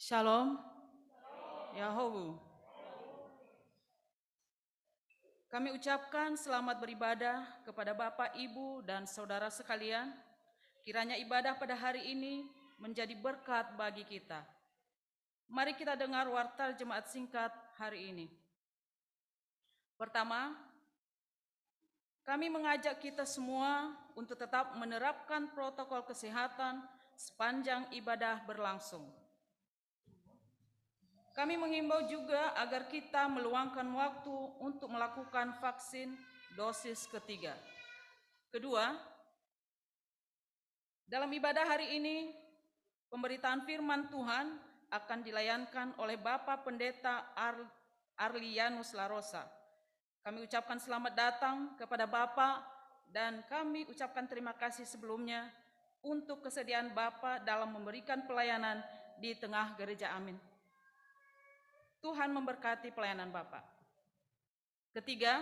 Shalom, Yahowu. Kami ucapkan selamat beribadah kepada Bapak, Ibu, dan saudara sekalian. Kiranya ibadah pada hari ini menjadi berkat bagi kita. Mari kita dengar warta jemaat singkat hari ini. Pertama, kami mengajak kita semua untuk tetap menerapkan protokol kesehatan sepanjang ibadah berlangsung. Kami mengimbau juga agar kita meluangkan waktu untuk melakukan vaksin dosis ketiga. Kedua, dalam ibadah hari ini, pemberitaan firman Tuhan akan dilayankan oleh Bapak Pendeta Arlianus Larosa. Kami ucapkan selamat datang kepada Bapak dan kami ucapkan terima kasih sebelumnya untuk kesediaan Bapak dalam memberikan pelayanan di tengah gereja. Amin. Tuhan memberkati pelayanan Bapak. Ketiga,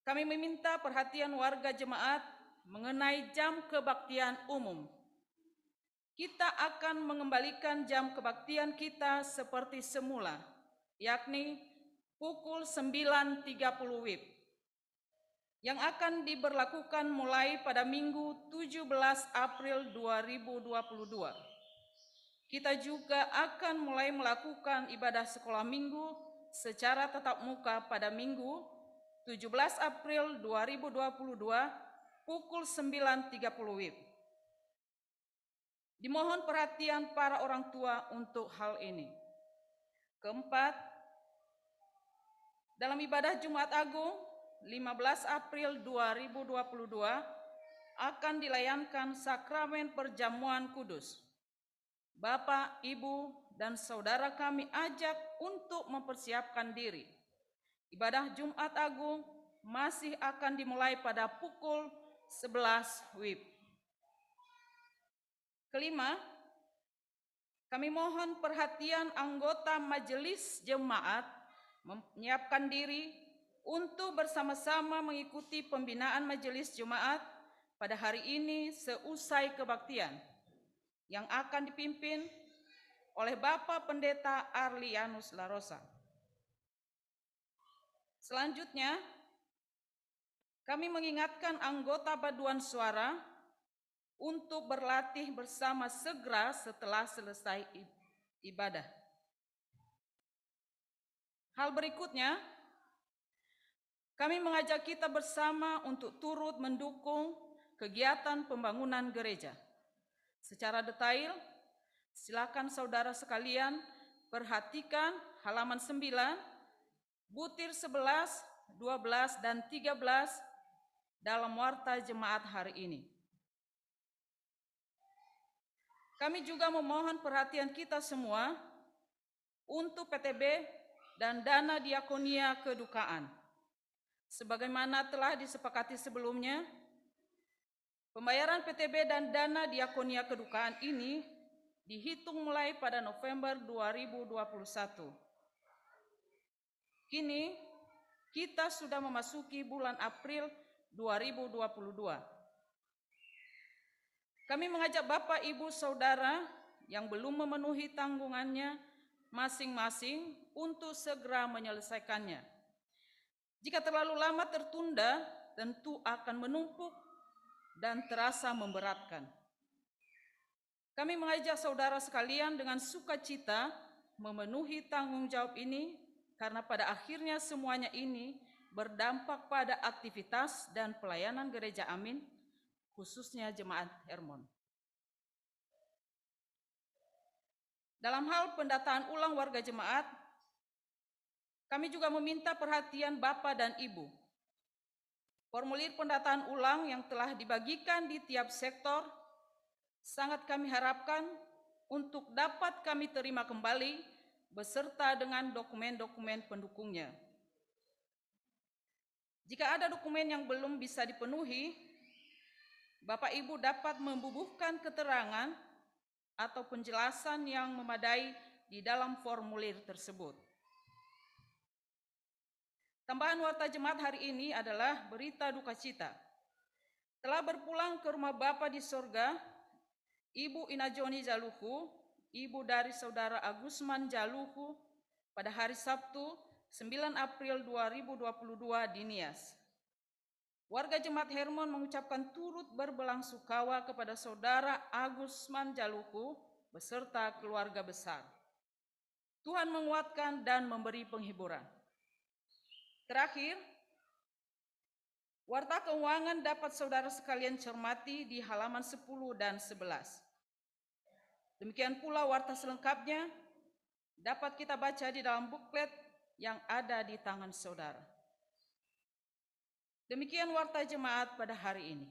kami meminta perhatian warga jemaat mengenai jam kebaktian umum. Kita akan mengembalikan jam kebaktian kita seperti semula, yakni pukul 9.30 WIB, yang akan diberlakukan mulai pada Minggu 17 April 2022. Kita juga akan mulai melakukan ibadah sekolah minggu secara tatap muka pada Minggu 17 April 2022 pukul 9.30 WIB. Dimohon perhatian para orang tua untuk hal ini. Keempat, dalam ibadah Jumat Agung 15 April 2022 akan dilayankan sakramen perjamuan kudus. Bapak, Ibu, dan saudara kami ajak untuk mempersiapkan diri. Ibadah Jumat Agung masih akan dimulai pada pukul 11 WIB. Kelima, kami mohon perhatian anggota majelis jemaat menyiapkan diri untuk bersama-sama mengikuti pembinaan majelis jemaat pada hari ini seusai kebaktian yang akan dipimpin oleh Bapak Pendeta Arlianus Larosa. Selanjutnya, kami mengingatkan anggota paduan suara untuk berlatih bersama segera setelah selesai ibadah. Hal berikutnya, kami mengajak kita bersama untuk turut mendukung kegiatan pembangunan gereja. Secara detail, silakan saudara sekalian perhatikan halaman 9, butir 11, 12, dan 13 dalam warta jemaat hari ini. Kami juga memohon perhatian kita semua untuk PTB dan dana diakonia kedukaan. Sebagaimana telah disepakati sebelumnya, pembayaran PTB dan dana diakonia kedukaan ini dihitung mulai pada November 2021. Kini kita sudah memasuki bulan April 2022. Kami mengajak Bapak, Ibu, Saudara yang belum memenuhi tanggungannya masing-masing untuk segera menyelesaikannya. Jika terlalu lama tertunda, tentu akan menumpuk dan terasa memberatkan. Kami mengajak saudara sekalian dengan sukacita memenuhi tanggung jawab ini karena pada akhirnya semuanya ini berdampak pada aktivitas dan pelayanan gereja. Amin, khususnya jemaat Hermon. Dalam hal pendataan ulang warga jemaat, kami juga meminta perhatian Bapak dan Ibu. Formulir pendataan ulang yang telah dibagikan di tiap sektor sangat kami harapkan untuk dapat kami terima kembali beserta dengan dokumen-dokumen pendukungnya. Jika ada dokumen yang belum bisa dipenuhi, Bapak Ibu dapat membubuhkan keterangan atau penjelasan yang memadai di dalam formulir tersebut. Tambahan warta jemaat hari ini adalah berita duka cita. Telah berpulang ke rumah Bapa di sorga, Ibu Ina Joni Jaluku ibu dari saudara Agusman Jaluhu, pada hari Sabtu 9 April 2022 di Nias. Warga Jemaat Hermon mengucapkan turut berbelangsukawa kepada saudara Agusman Jaluhu beserta keluarga besar. Tuhan menguatkan dan memberi penghiburan. Terakhir, warta keuangan dapat saudara sekalian cermati di halaman 10 dan 11. Demikian pula warta selengkapnya dapat kita baca di dalam buklet yang ada di tangan saudara. Demikian warta jemaat pada hari ini.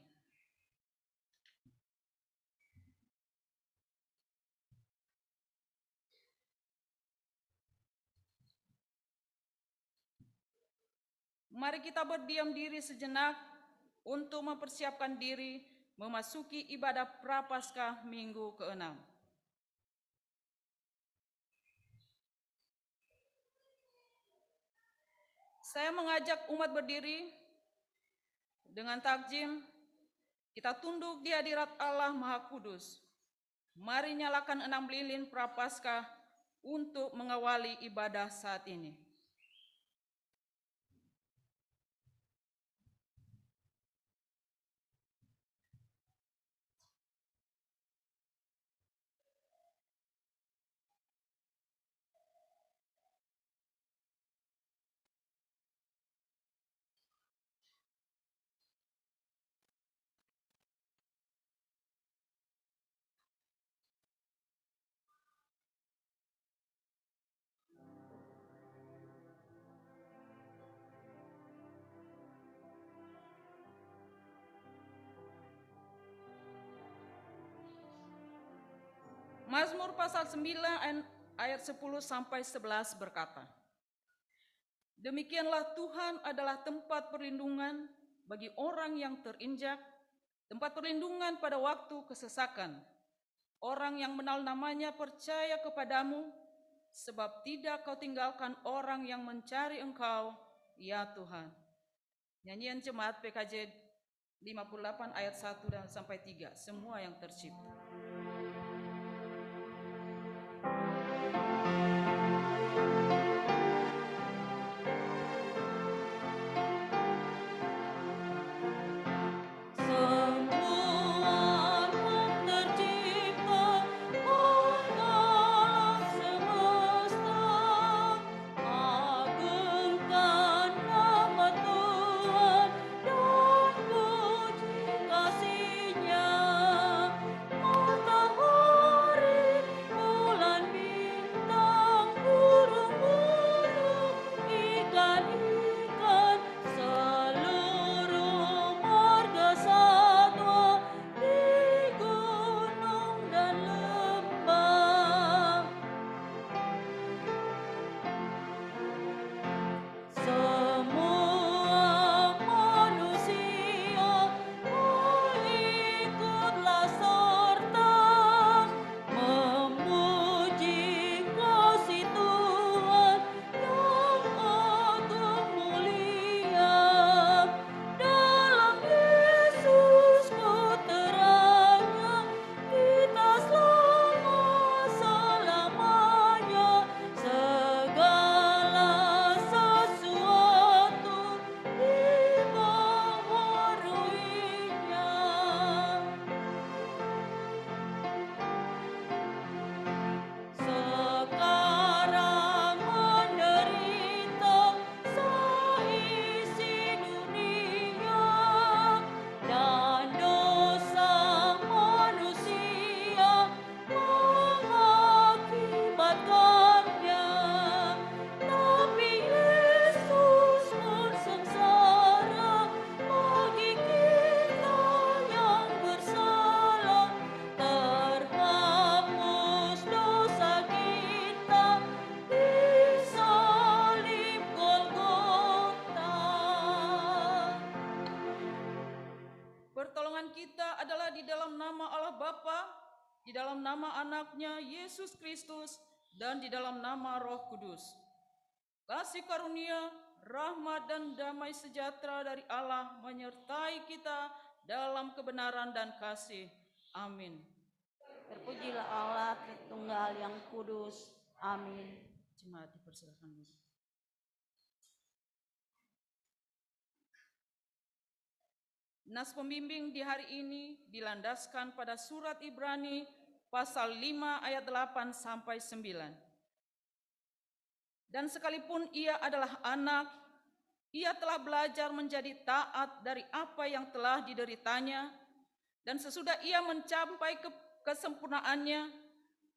Mari kita berdiam diri sejenak untuk mempersiapkan diri memasuki ibadah Prapaskah minggu ke-6. Saya mengajak umat berdiri dengan takjim, kita tunduk di hadirat Allah Maha Kudus. Mari nyalakan 6 lilin Prapaskah untuk mengawali ibadah saat ini. Mazmur pasal 9 ayat 10 sampai 11 berkata, demikianlah Tuhan adalah tempat perlindungan bagi orang yang terinjak, tempat perlindungan pada waktu kesesakan. Orang yang mengenal namanya percaya kepadamu, sebab tidak kau tinggalkan orang yang mencari engkau, ya Tuhan. Nyanyian Jemaat PKJ 58 ayat 1 dan sampai 3, semua yang tercipta. Kita adalah di dalam nama Allah Bapa, di dalam nama Anaknya Yesus Kristus, dan di dalam nama Roh Kudus. Kasih karunia, rahmat dan damai sejahtera dari Allah menyertai kita dalam kebenaran dan kasih. Amin. Terpujilah Allah Tritunggal yang kudus. Amin. Jemaat dipersilakan. Nas pembimbing di hari ini dilandaskan pada surat Ibrani pasal 5 ayat 8 sampai 9. Dan sekalipun ia adalah anak, ia telah belajar menjadi taat dari apa yang telah dideritanya, dan sesudah ia mencapai kesempurnaannya,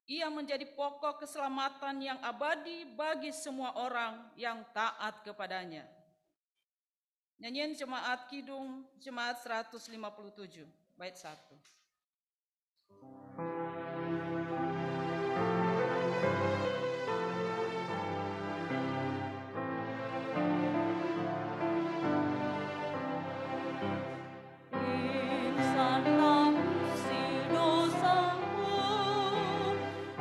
ia menjadi pokok keselamatan yang abadi bagi semua orang yang taat kepadanya. Nyanyian Jemaat Kidung, Jemaat 157, bait 1. Insan si dosamu,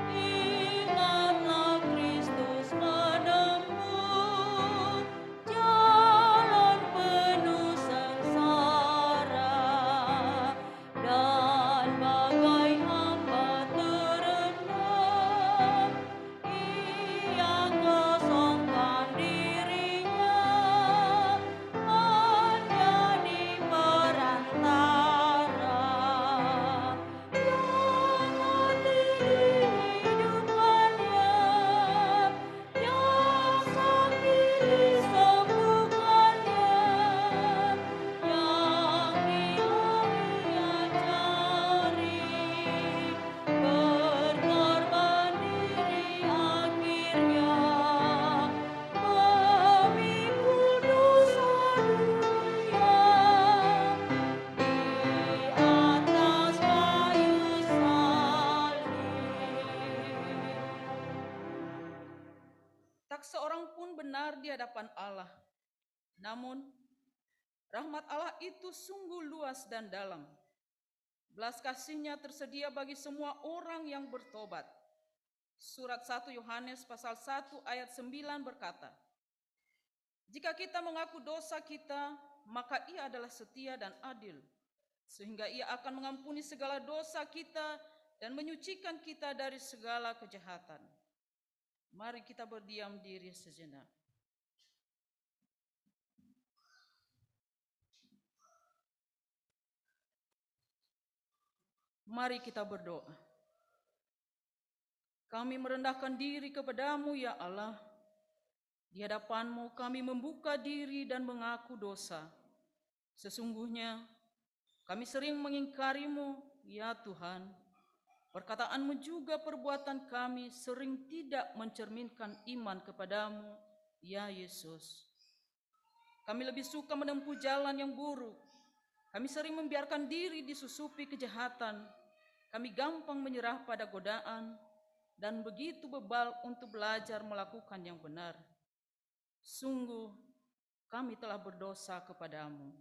ingatlah Kristus menempuh jalan penuh sengsara, dan bagai hamba terendah, ia kosongkan dirinya menjadi perantara yang mati dihidupkannya, yang sakit disembuhkannya, yang hilang ia cari, berkorban diri akhirnya, memikul dosa dunia di atas kayu salib. Tak seorang pun benar di hadapan Allah. Namun, rahmat Allah itu sungguh luas dan dalam. Belas kasih-Nya tersedia bagi semua orang yang bertobat. Surat 1 Yohanes pasal 1 ayat 9 berkata, jika kita mengaku dosa kita, maka Ia adalah setia dan adil, sehingga Ia akan mengampuni segala dosa kita dan menyucikan kita dari segala kejahatan. Mari kita berdiam diri sejenak. Mari kita berdoa. Kami merendahkan diri kepadamu ya Allah. Di hadapan-Mu kami membuka diri dan mengaku dosa. Sesungguhnya kami sering mengingkari-Mu ya Tuhan. Perkataan-Mu juga perbuatan kami sering tidak mencerminkan iman kepadamu ya Yesus. Kami lebih suka menempuh jalan yang buruk. Kami sering membiarkan diri disusupi kejahatan. Kami gampang menyerah pada godaan dan begitu bebal untuk belajar melakukan yang benar. Sungguh, kami telah berdosa kepadamu.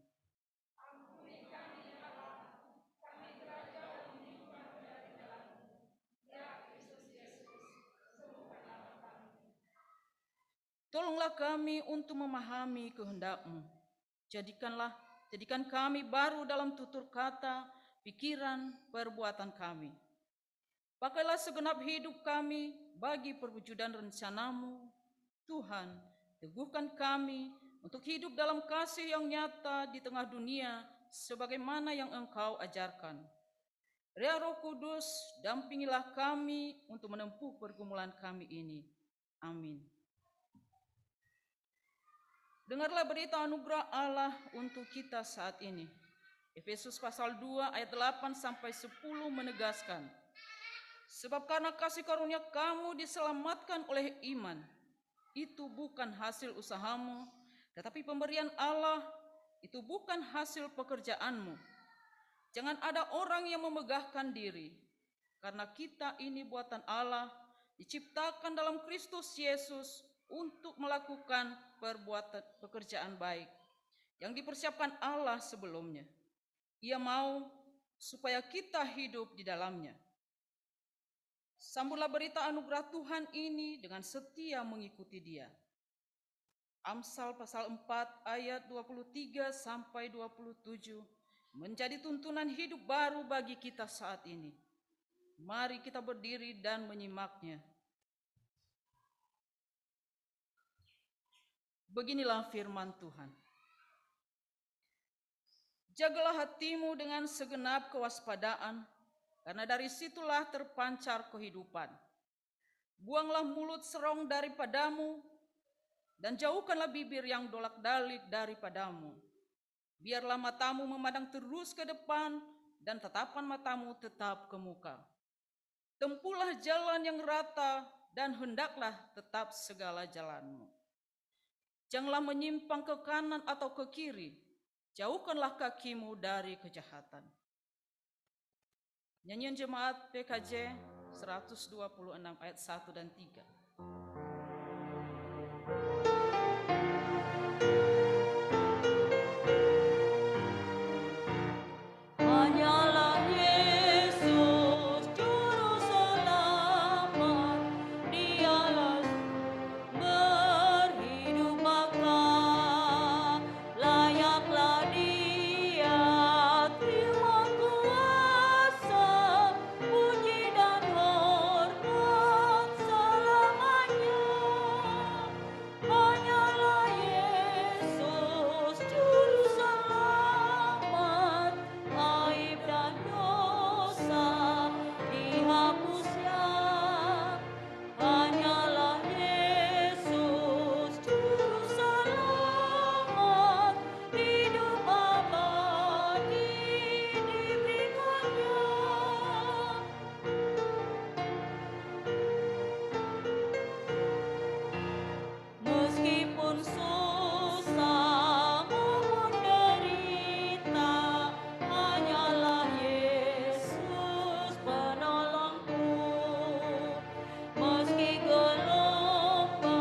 Tolonglah kami untuk memahami kehendak-Mu. Jadikan kami baru dalam tutur kata, pikiran, perbuatan kami. Pakailah segenap hidup kami bagi perwujudan rencana-Mu. Tuhan, teguhkan kami untuk hidup dalam kasih yang nyata di tengah dunia sebagaimana yang Engkau ajarkan. Ya Roh Kudus, dampingilah kami untuk menempuh pergumulan kami ini. Amin. Dengarlah berita anugerah Allah untuk kita saat ini. Efesus pasal 2 ayat 8 sampai 10 menegaskan, sebab karena kasih karunia kamu diselamatkan oleh iman. Itu bukan hasil usahamu, tetapi pemberian Allah. Itu bukan hasil pekerjaanmu. Jangan ada orang yang memegahkan diri, karena kita ini buatan Allah, diciptakan dalam Kristus Yesus untuk melakukan perbuatan pekerjaan baik yang dipersiapkan Allah sebelumnya. Ia mau supaya kita hidup di dalamnya. Sambutlah berita anugerah Tuhan ini dengan setia mengikuti Dia. Amsal pasal 4 ayat 23 sampai 27 menjadi tuntunan hidup baru bagi kita saat ini. Mari kita berdiri dan menyimaknya. Beginilah firman Tuhan. Jagalah hatimu dengan segenap kewaspadaan, karena dari situlah terpancar kehidupan. Buanglah mulut serong daripadamu, dan jauhkanlah bibir yang dolak-dalik daripadamu. Biarlah matamu memandang terus ke depan, dan tatapan matamu tetap ke muka. Tempuhlah jalan yang rata, dan hendaklah tetap segala jalanmu. Janganlah menyimpang ke kanan atau ke kiri, jauhkanlah kakimu dari kejahatan. Nyanyian Jemaat PKJ 126 ayat 1 dan 3. Hanyalah Yesus Juru Selamat, Dialah berhidup bakal. Layaklah Dia terima kuasa, puji dan hormat selamanya. Hanyalah Yesus Juru Selamat, aib dan dosa dihapusnya. Hanyalah Yesus Juru Selamat, hidup abadi diberikannya. Meskipun susah maupun derita, hanyalah Yesus penolongku. Meski gelombang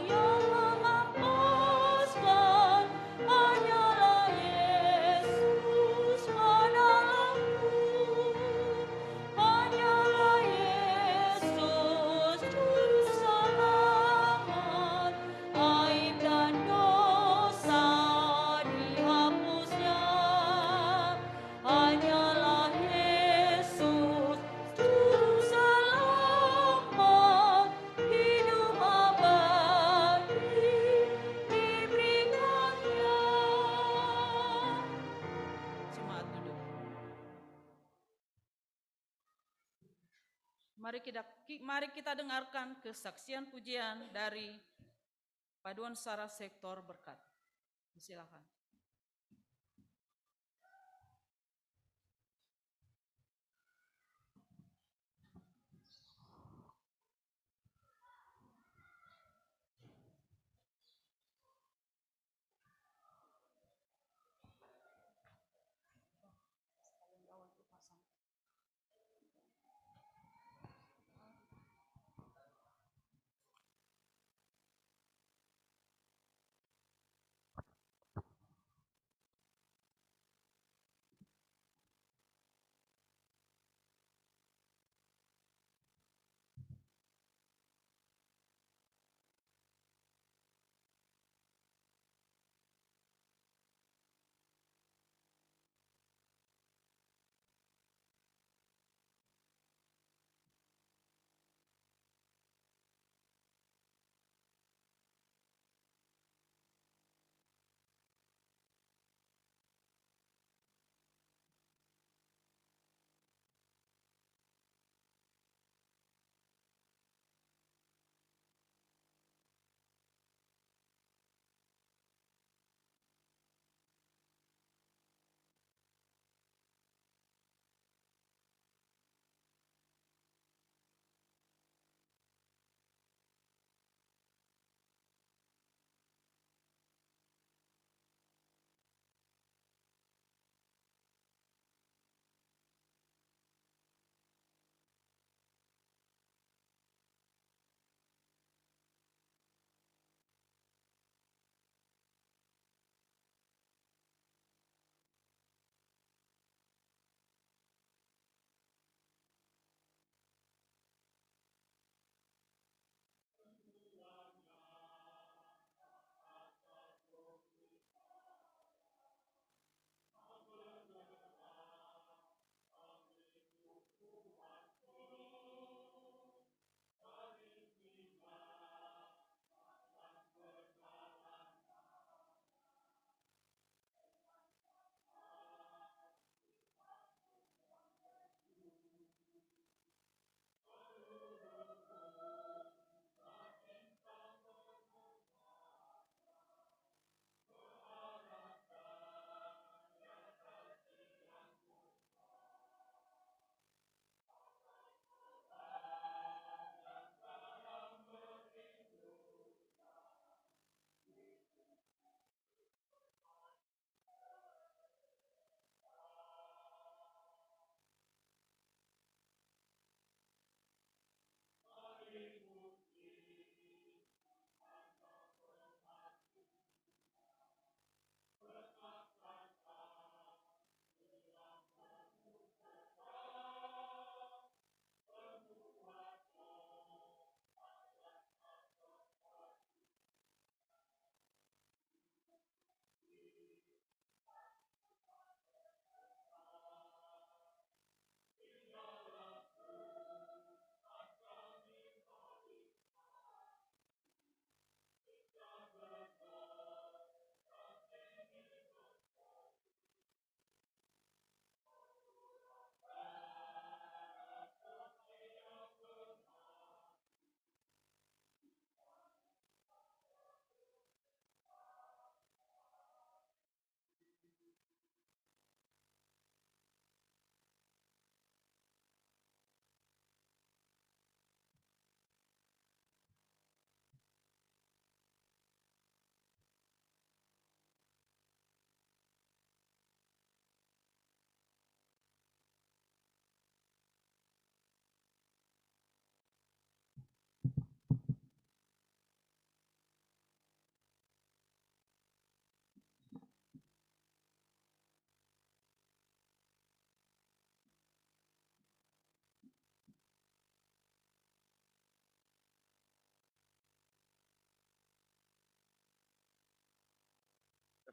yang menghempaskan, hanyalah Yesus penolongku. Hanyalah Yesus Juru Selamat, aib dan dosa dihapusnya. Hanyalah Yesus Juru Selamat, hidup abadi diberikannya. Jemaat duduk. Mari kita dengarkan kesaksian pujian dari Paduan Suara Sektor Berkat. Silakan.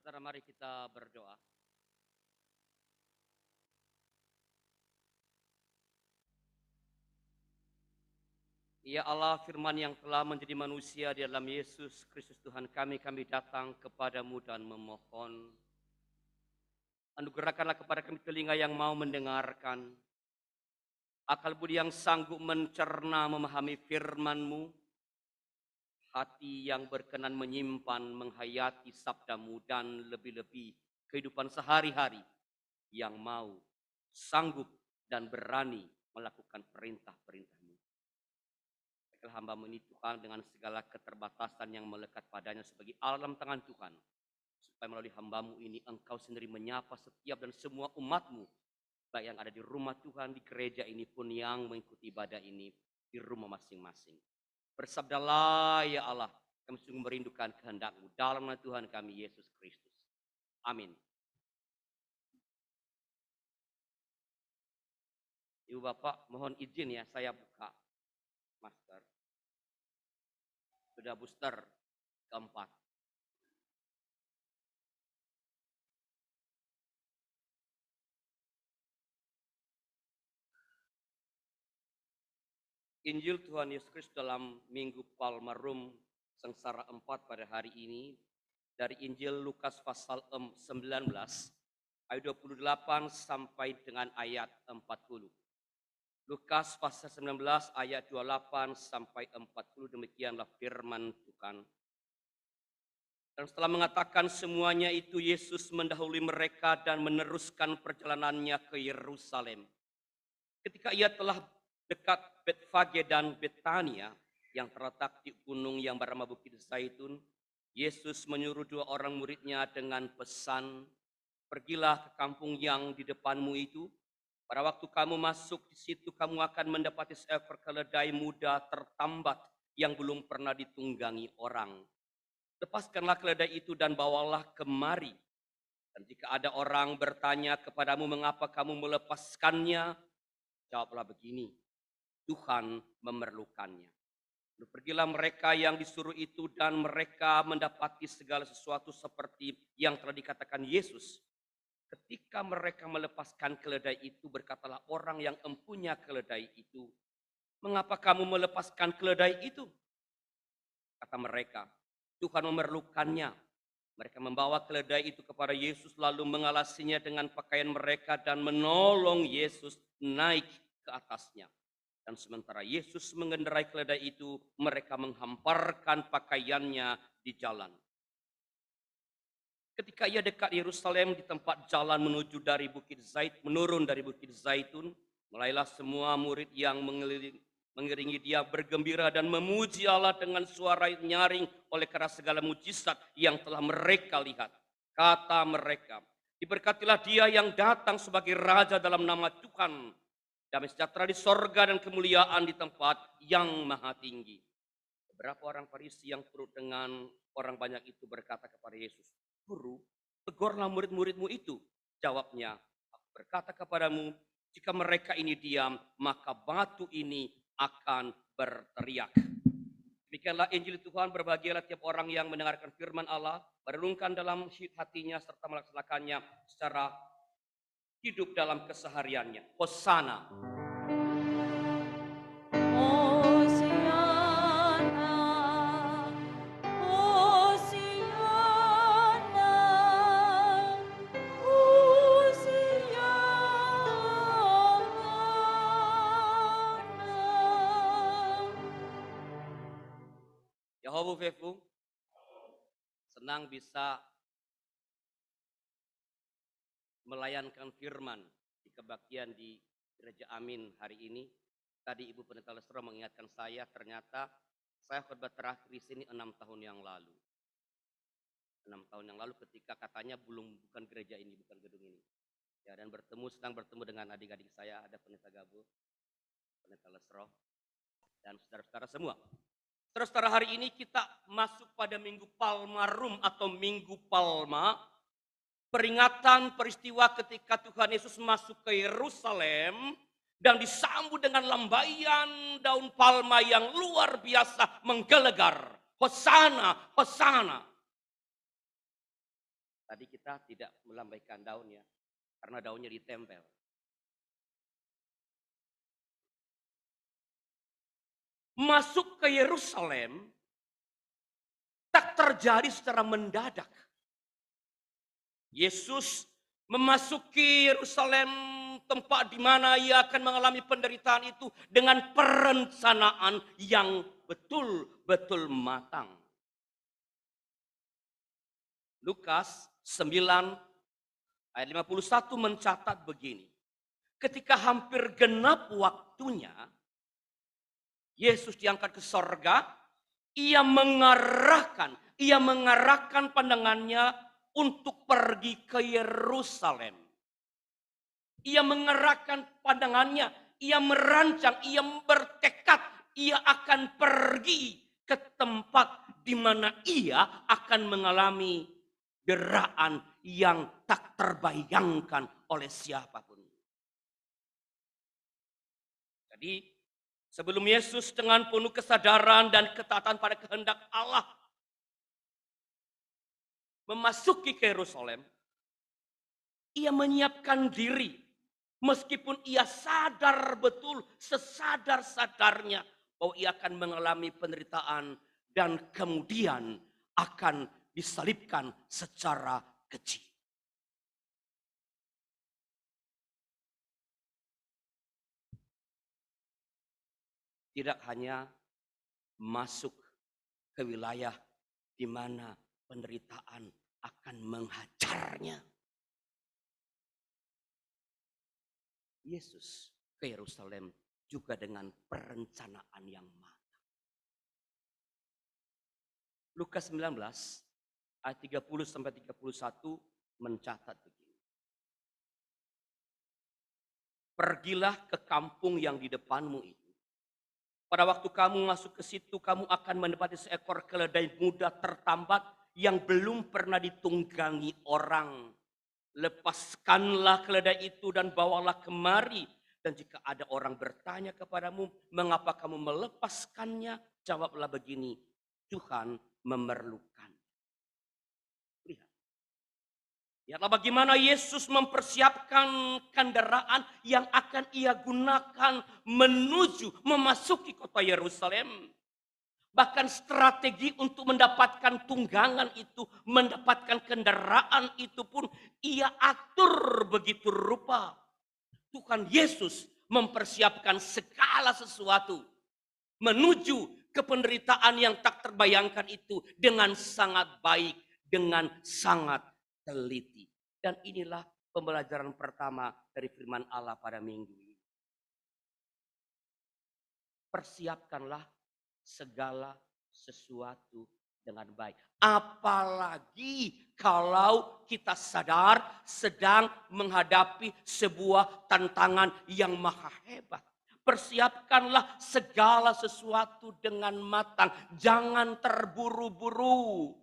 Saudara, mari kita berdoa. Ya Allah, firman yang telah menjadi manusia di dalam Yesus Kristus Tuhan kami datang kepadamu dan memohon. Anugerahkanlah kepada kami telinga yang mau mendengarkan, akal budi yang sanggup mencerna memahami firman-Mu, hati yang berkenan menyimpan, menghayati sabda-Mu, dan lebih-lebih kehidupan sehari-hari yang mau, sanggup, dan berani melakukan perintah-perintah-Mu. Baiklah hamba-Mu ini Tuhan dengan segala keterbatasan yang melekat padanya sebagai alam tangan Tuhan, supaya melalui hamba-Mu ini Engkau sendiri menyapa setiap dan semua umat-Mu, baik yang ada di rumah Tuhan, di gereja ini pun yang mengikuti ibadah ini di rumah masing-masing. Bersabdalah ya Allah, kami sungguh merindukan kehendak-Mu dalam nama Tuhan kami Yesus Kristus. Amin. Ibu Bapak mohon izin ya, saya buka masker. Sudah booster keempat. Injil Tuhan Yesus Kristus dalam Minggu Palmarum Sengsara 4 pada hari ini dari Injil Lukas pasal 19 ayat 28 sampai dengan ayat 40. Lukas pasal 19 ayat 28 sampai 40, demikianlah firman Tuhan. Dan setelah mengatakan semuanya itu, Yesus mendahului mereka dan meneruskan perjalanannya ke Yerusalem. Ketika ia telah dekat Betfage dan Betania yang terletak di gunung yang bernama Bukit Zaitun, Yesus menyuruh 2 orang muridnya dengan pesan, "Pergilah ke kampung yang di depanmu itu. Pada waktu kamu masuk di situ, kamu akan mendapati seekor keledai muda tertambat yang belum pernah ditunggangi orang. Lepaskanlah keledai itu dan bawalah kemari. Dan jika ada orang bertanya kepadamu mengapa kamu melepaskannya, jawablah begini, Tuhan memerlukannya." Lalu pergilah mereka yang disuruh itu dan mereka mendapati segala sesuatu seperti yang telah dikatakan Yesus. Ketika mereka melepaskan keledai itu, berkatalah orang yang empunya keledai itu, "Mengapa kamu melepaskan keledai itu?" Kata mereka, "Tuhan memerlukannya." Mereka membawa keledai itu kepada Yesus lalu mengalasinya dengan pakaian mereka dan menolong Yesus naik ke atasnya. Dan sementara Yesus mengendarai keledai itu, mereka menghamparkan pakaiannya di jalan. Ketika ia dekat Yerusalem di tempat jalan menurun dari Bukit Zaitun, mulailah semua murid yang mengiringi dia bergembira dan memuji Allah dengan suara nyaring oleh karena segala mujizat yang telah mereka lihat. Kata mereka, "Diberkatilah dia yang datang sebagai Raja dalam nama Tuhan. Damai sejahtera di sorga dan kemuliaan di tempat yang maha tinggi." Beberapa orang Farisi yang turut dengan orang banyak itu berkata kepada Yesus, "Guru, tegurlah murid-muridmu itu." Jawabnya, "Aku berkata kepadamu, jika mereka ini diam, maka batu ini akan berteriak." Demikianlah Injil Tuhan. Berbahagialah tiap orang yang mendengarkan firman Allah, merenungkan dalam hatinya serta melaksanakannya secara hidup dalam kesehariannya. Hosana. Yahobu Fefu, senang bisa melayankan firman di kebaktian di Gereja Amin hari ini. Tadi Ibu Pendeta Lesro mengingatkan saya, ternyata saya khotbah terakhir di sini 6 tahun yang lalu. 6 tahun yang lalu ketika katanya bukan gereja ini, bukan gedung ini. Ya, dan sedang bertemu dengan adik-adik saya, ada Pendeta Gabo, Pendeta Lesro, dan saudara-saudara semua. Saudara-saudara, hari ini kita masuk pada Minggu Palmarum atau Minggu Palma, peringatan peristiwa ketika Tuhan Yesus masuk ke Yerusalem dan disambut dengan lambaian daun palma yang luar biasa menggelegar. Hosana, Hosana. Tadi kita tidak melambaikan daunnya, karena daunnya ditempel. Masuk ke Yerusalem tak terjadi secara mendadak. Yesus memasuki Yerusalem, tempat di mana ia akan mengalami penderitaan itu dengan perencanaan yang betul-betul matang. Lukas 9 ayat 51 mencatat begini. Ketika hampir genap waktunya, Yesus diangkat ke sorga, ia mengarahkan pandangannya untuk pergi ke Yerusalem. Ia mengarahkan pandangannya, ia merancang, ia bertekad, ia akan pergi ke tempat di mana ia akan mengalami deraan yang tak terbayangkan oleh siapapun. Jadi sebelum Yesus dengan penuh kesadaran dan ketaatan pada kehendak Allah memasuki ke Yerusalem, ia menyiapkan diri. Meskipun ia sadar betul, sesadar-sadarnya bahwa ia akan mengalami penderitaan dan kemudian akan disalibkan secara keji. Tidak hanya masuk ke wilayah di mana penderitaan akan menghajarnya. Yesus ke Yerusalem juga dengan perencanaan yang matang. Lukas 19 ayat 30 sampai 31 mencatat begini. Pergilah ke kampung yang di depanmu itu. Pada waktu kamu masuk ke situ, kamu akan mendapati seekor keledai muda tertambat yang belum pernah ditunggangi orang. Lepaskanlah keledai itu dan bawalah kemari. Dan jika ada orang bertanya kepadamu, mengapa kamu melepaskannya? Jawablah begini, Tuhan memerlukan. Lihat. Lihatlah bagaimana Yesus mempersiapkan kendaraan yang akan ia gunakan memasuki kota Yerusalem. Bahkan strategi untuk mendapatkan tunggangan itu, mendapatkan kendaraan itu pun ia atur begitu rupa. Tuhan Yesus mempersiapkan segala sesuatu menuju ke penderitaan yang tak terbayangkan itu dengan sangat baik, dengan sangat teliti. Dan inilah pembelajaran pertama dari firman Allah pada minggu ini. Persiapkanlah segala sesuatu dengan baik. Apalagi kalau kita sadar sedang menghadapi sebuah tantangan yang maha hebat. Persiapkanlah segala sesuatu dengan matang. Jangan terburu-buru.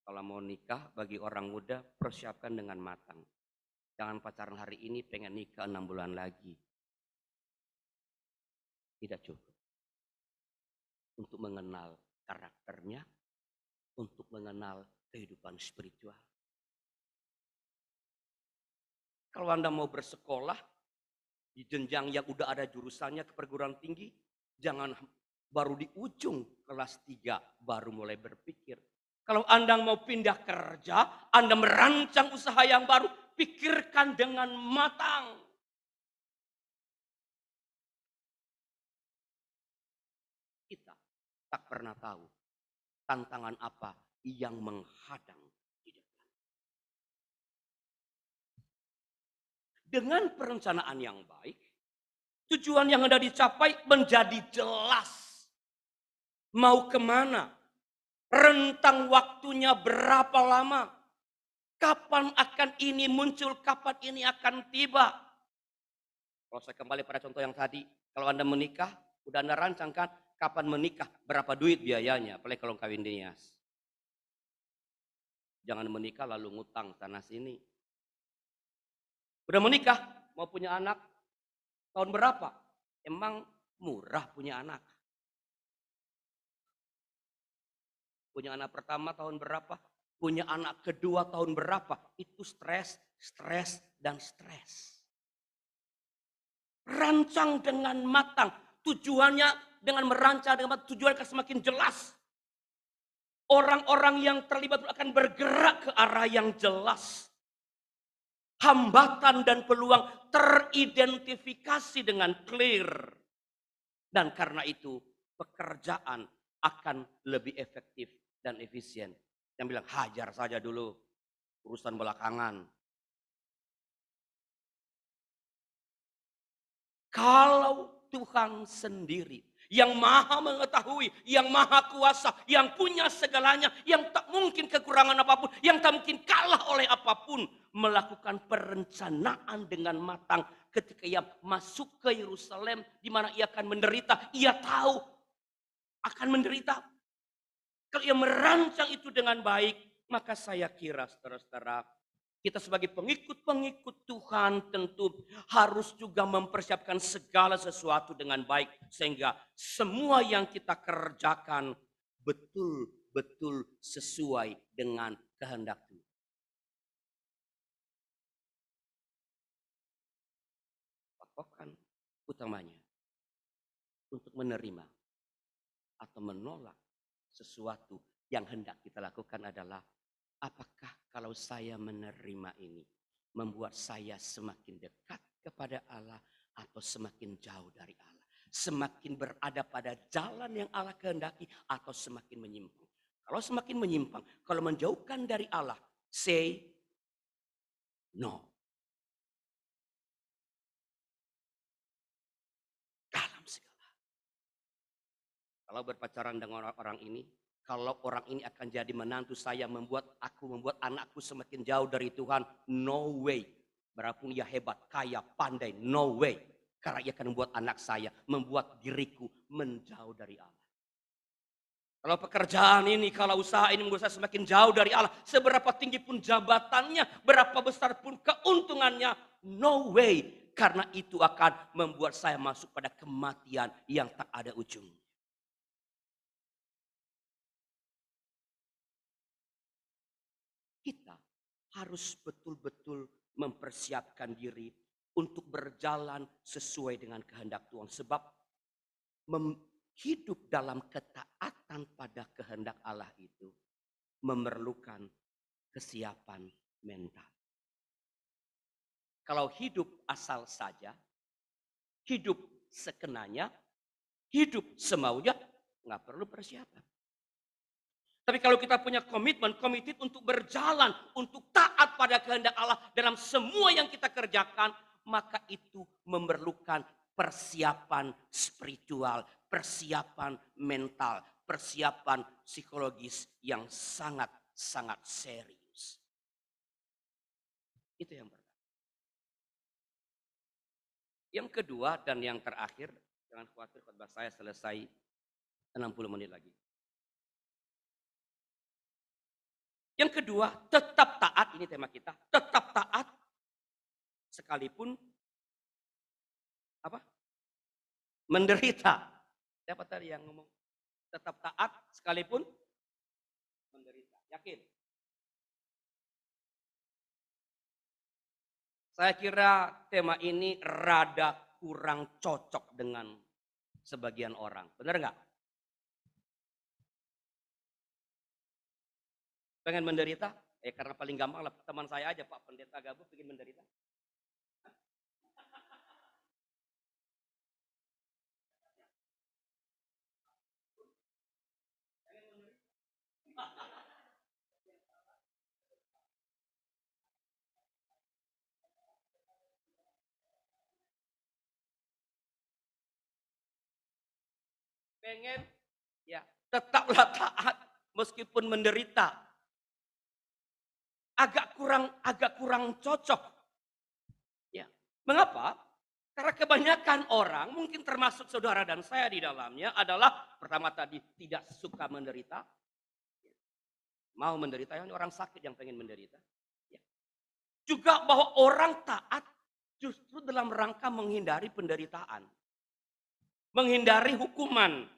Kalau mau nikah bagi orang muda, persiapkan dengan matang. Jangan pacaran hari ini pengen nikah 6 bulan lagi. Tidak cukup. Untuk mengenal karakternya, untuk mengenal kehidupan spiritual. Kalau Anda mau bersekolah di jenjang yang udah ada jurusannya ke perguruan tinggi, jangan baru di ujung kelas 3 baru mulai berpikir. Kalau Anda mau pindah kerja, Anda merancang usaha yang baru, pikirkan dengan matang. Kita tak pernah tahu tantangan apa yang menghadang di depan. Dengan perencanaan yang baik, tujuan yang hendak dicapai menjadi jelas. Mau kemana? Rentang waktunya berapa lama? Kapan akan ini muncul? Kapan ini akan tiba? Kalau saya kembali pada contoh yang tadi, kalau Anda menikah, udah Anda rancangkan kapan menikah, berapa duit biayanya, apalagi kalau kawin nias. Jangan menikah lalu ngutang sana sini. Udah menikah, mau punya anak, tahun berapa? Emang murah punya anak? Punya anak pertama tahun berapa? Punya anak kedua tahun berapa? Itu stres, stres, dan stres. Rancang dengan matang. Tujuannya dengan merancang dengan matang, tujuannya akan semakin jelas. Orang-orang yang terlibat akan bergerak ke arah yang jelas. Hambatan dan peluang teridentifikasi dengan clear. Dan karena itu pekerjaan akan lebih efektif dan efisien. Yang bilang hajar saja dulu, urusan belakangan. Kalau Tuhan sendiri yang maha mengetahui, yang maha kuasa, yang punya segalanya, yang tak mungkin kekurangan apapun, yang tak mungkin kalah oleh apapun, melakukan perencanaan dengan matang ketika ia masuk ke Yerusalem di mana ia akan menderita, ia tahu akan menderita. Kalau ia merancang itu dengan baik, maka saya kira saudara-saudara, kita sebagai pengikut-pengikut Tuhan tentu harus juga mempersiapkan segala sesuatu dengan baik. Sehingga semua yang kita kerjakan betul-betul sesuai dengan kehendak Tuhan. Patokan utamanya untuk menerima atau menolak sesuatu yang hendak kita lakukan adalah apakah kalau saya menerima ini membuat saya semakin dekat kepada Allah atau semakin jauh dari Allah? Semakin berada pada jalan yang Allah kehendaki atau semakin menyimpang? Kalau semakin menyimpang, kalau menjauhkan dari Allah, say no. Dalam segala. Kalau berpacaran dengan orang ini, kalau orang ini akan jadi menantu saya, membuat anakku semakin jauh dari Tuhan, no way. Berapun ia hebat, kaya, pandai, no way. Karena ia akan membuat anak saya, membuat diriku menjauh dari Allah. Kalau pekerjaan ini, kalau usaha ini membuat saya semakin jauh dari Allah, seberapa tinggi pun jabatannya, berapa besar pun keuntungannya, no way. Karena itu akan membuat saya masuk pada kematian yang tak ada ujungnya. Kita harus betul-betul mempersiapkan diri untuk berjalan sesuai dengan kehendak Tuhan. Sebab hidup dalam ketaatan pada kehendak Allah itu memerlukan kesiapan mental. Kalau hidup asal saja, hidup sekenanya, hidup semaunya, nggak perlu persiapan. Tapi kalau kita punya komited untuk berjalan, untuk taat pada kehendak Allah dalam semua yang kita kerjakan, maka itu memerlukan persiapan spiritual, persiapan mental, persiapan psikologis yang sangat-sangat serius. Itu yang pertama. Yang kedua dan yang terakhir, jangan khawatir khotbah saya selesai 60 menit lagi. Yang kedua, tetap taat, ini tema kita, tetap taat sekalipun apa? Menderita. Siapa tadi yang ngomong? Tetap taat sekalipun menderita. Yakin? Saya kira tema ini rada kurang cocok dengan sebagian orang. Benar nggak? Pengen menderita? Karena paling gampang lah teman saya aja Pak Pendeta Gabus pengen menderita. Pengen ya tetaplah taat meskipun menderita. Agak kurang cocok. Ya. Mengapa? Karena kebanyakan orang, mungkin termasuk saudara dan saya di dalamnya adalah pertama tadi tidak suka menderita. Mau menderita, ini orang sakit yang pengen menderita. Ya. Juga bahwa orang taat justru dalam rangka menghindari penderitaan. Menghindari hukuman.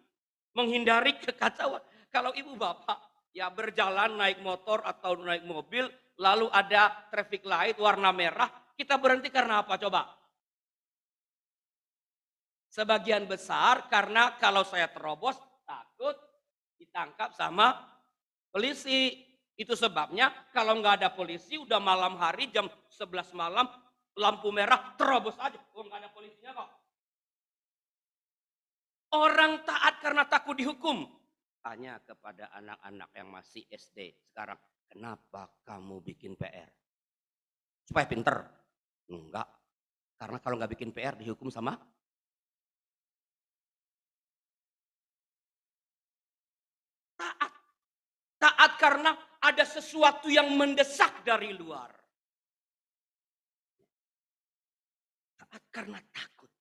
Menghindari kekacauan. Kalau ibu bapak Ya berjalan naik motor atau naik mobil, lalu ada traffic light warna merah, kita berhenti karena apa coba? Sebagian besar karena kalau saya terobos takut ditangkap sama polisi. Itu sebabnya kalau nggak ada polisi udah malam hari jam 11 malam lampu merah terobos aja. Oh nggak ada polisinya kok. Orang taat karena takut dihukum. Tanya kepada anak-anak yang masih SD sekarang, kenapa kamu bikin PR? Supaya pinter? Enggak. Karena kalau nggak bikin PR dihukum sama taat. Taat karena ada sesuatu yang mendesak dari luar. Taat karena takut.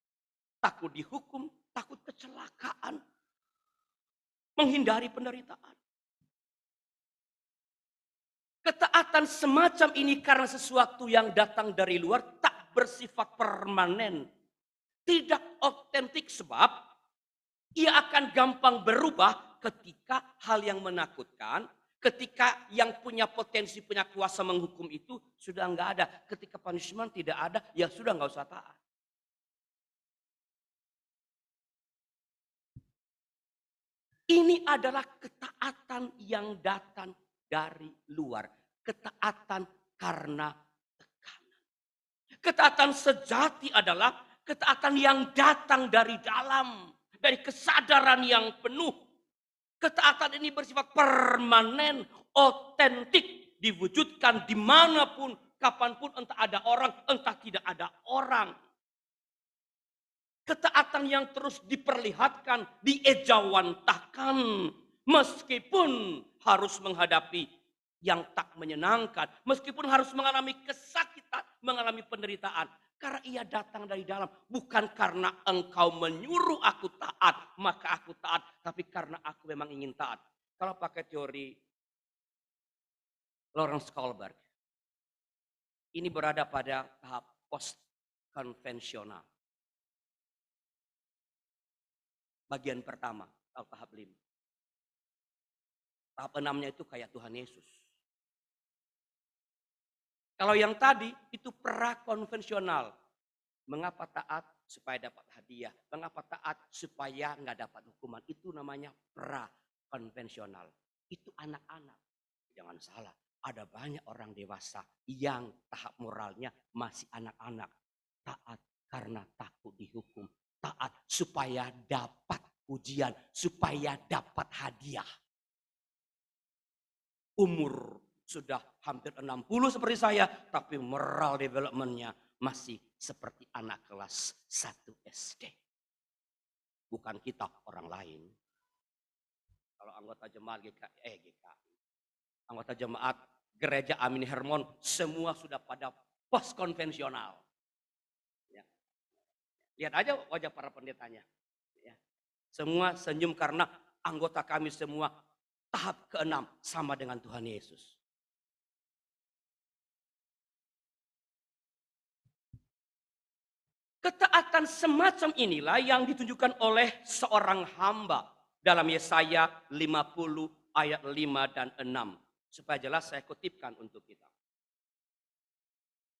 Takut dihukum, takut kecelakaan. Menghindari penderitaan. Ketaatan semacam ini karena sesuatu yang datang dari luar tak bersifat permanen. Tidak otentik sebab ia akan gampang berubah ketika hal yang menakutkan, ketika yang punya potensi, punya kuasa menghukum itu sudah nggak ada. Ketika punishment tidak ada, ya sudah nggak usah taat. Ini adalah ketaatan yang datang dari luar. Ketaatan karena tekanan. Ketaatan sejati adalah ketaatan yang datang dari dalam. Dari kesadaran yang penuh. Ketaatan ini bersifat permanen, otentik, diwujudkan dimanapun, kapanpun, entah ada orang, entah tidak ada orang. Ketaatan yang terus diperlihatkan, diejawantahkan, meskipun harus menghadapi yang tak menyenangkan, meskipun harus mengalami kesakitan, mengalami penderitaan. Karena ia datang dari dalam, bukan karena engkau menyuruh aku taat, maka aku taat, tapi karena aku memang ingin taat. Kalau pakai teori Lawrence Kohlberg, ini berada pada tahap post konvensional. Bagian pertama, tahap 5. Tahap 6-nya itu kayak Tuhan Yesus. Kalau yang tadi itu pra-konvensional. Mengapa taat? Supaya dapat hadiah. Mengapa taat? Supaya nggak dapat hukuman. Itu namanya pra-konvensional. Itu anak-anak. Jangan salah. Ada banyak orang dewasa yang tahap moralnya masih anak-anak. Taat karena takut dihukum. Taat supaya dapat ujian, supaya dapat hadiah. Umur sudah hampir 60 seperti saya, tapi moral development-nya masih seperti anak kelas 1 SD. Bukan kita, orang lain. Kalau anggota jemaat anggota jemaat Gereja Amin Hermon, semua sudah pada post konvensional. Lihat aja wajah para pendetanya. Semua senyum karena anggota kami semua tahap ke-6 sama dengan Tuhan Yesus. Ketaatan semacam inilah yang ditunjukkan oleh seorang hamba dalam Yesaya 50 ayat 5 dan 6. Supaya jelas saya kutipkan untuk kita.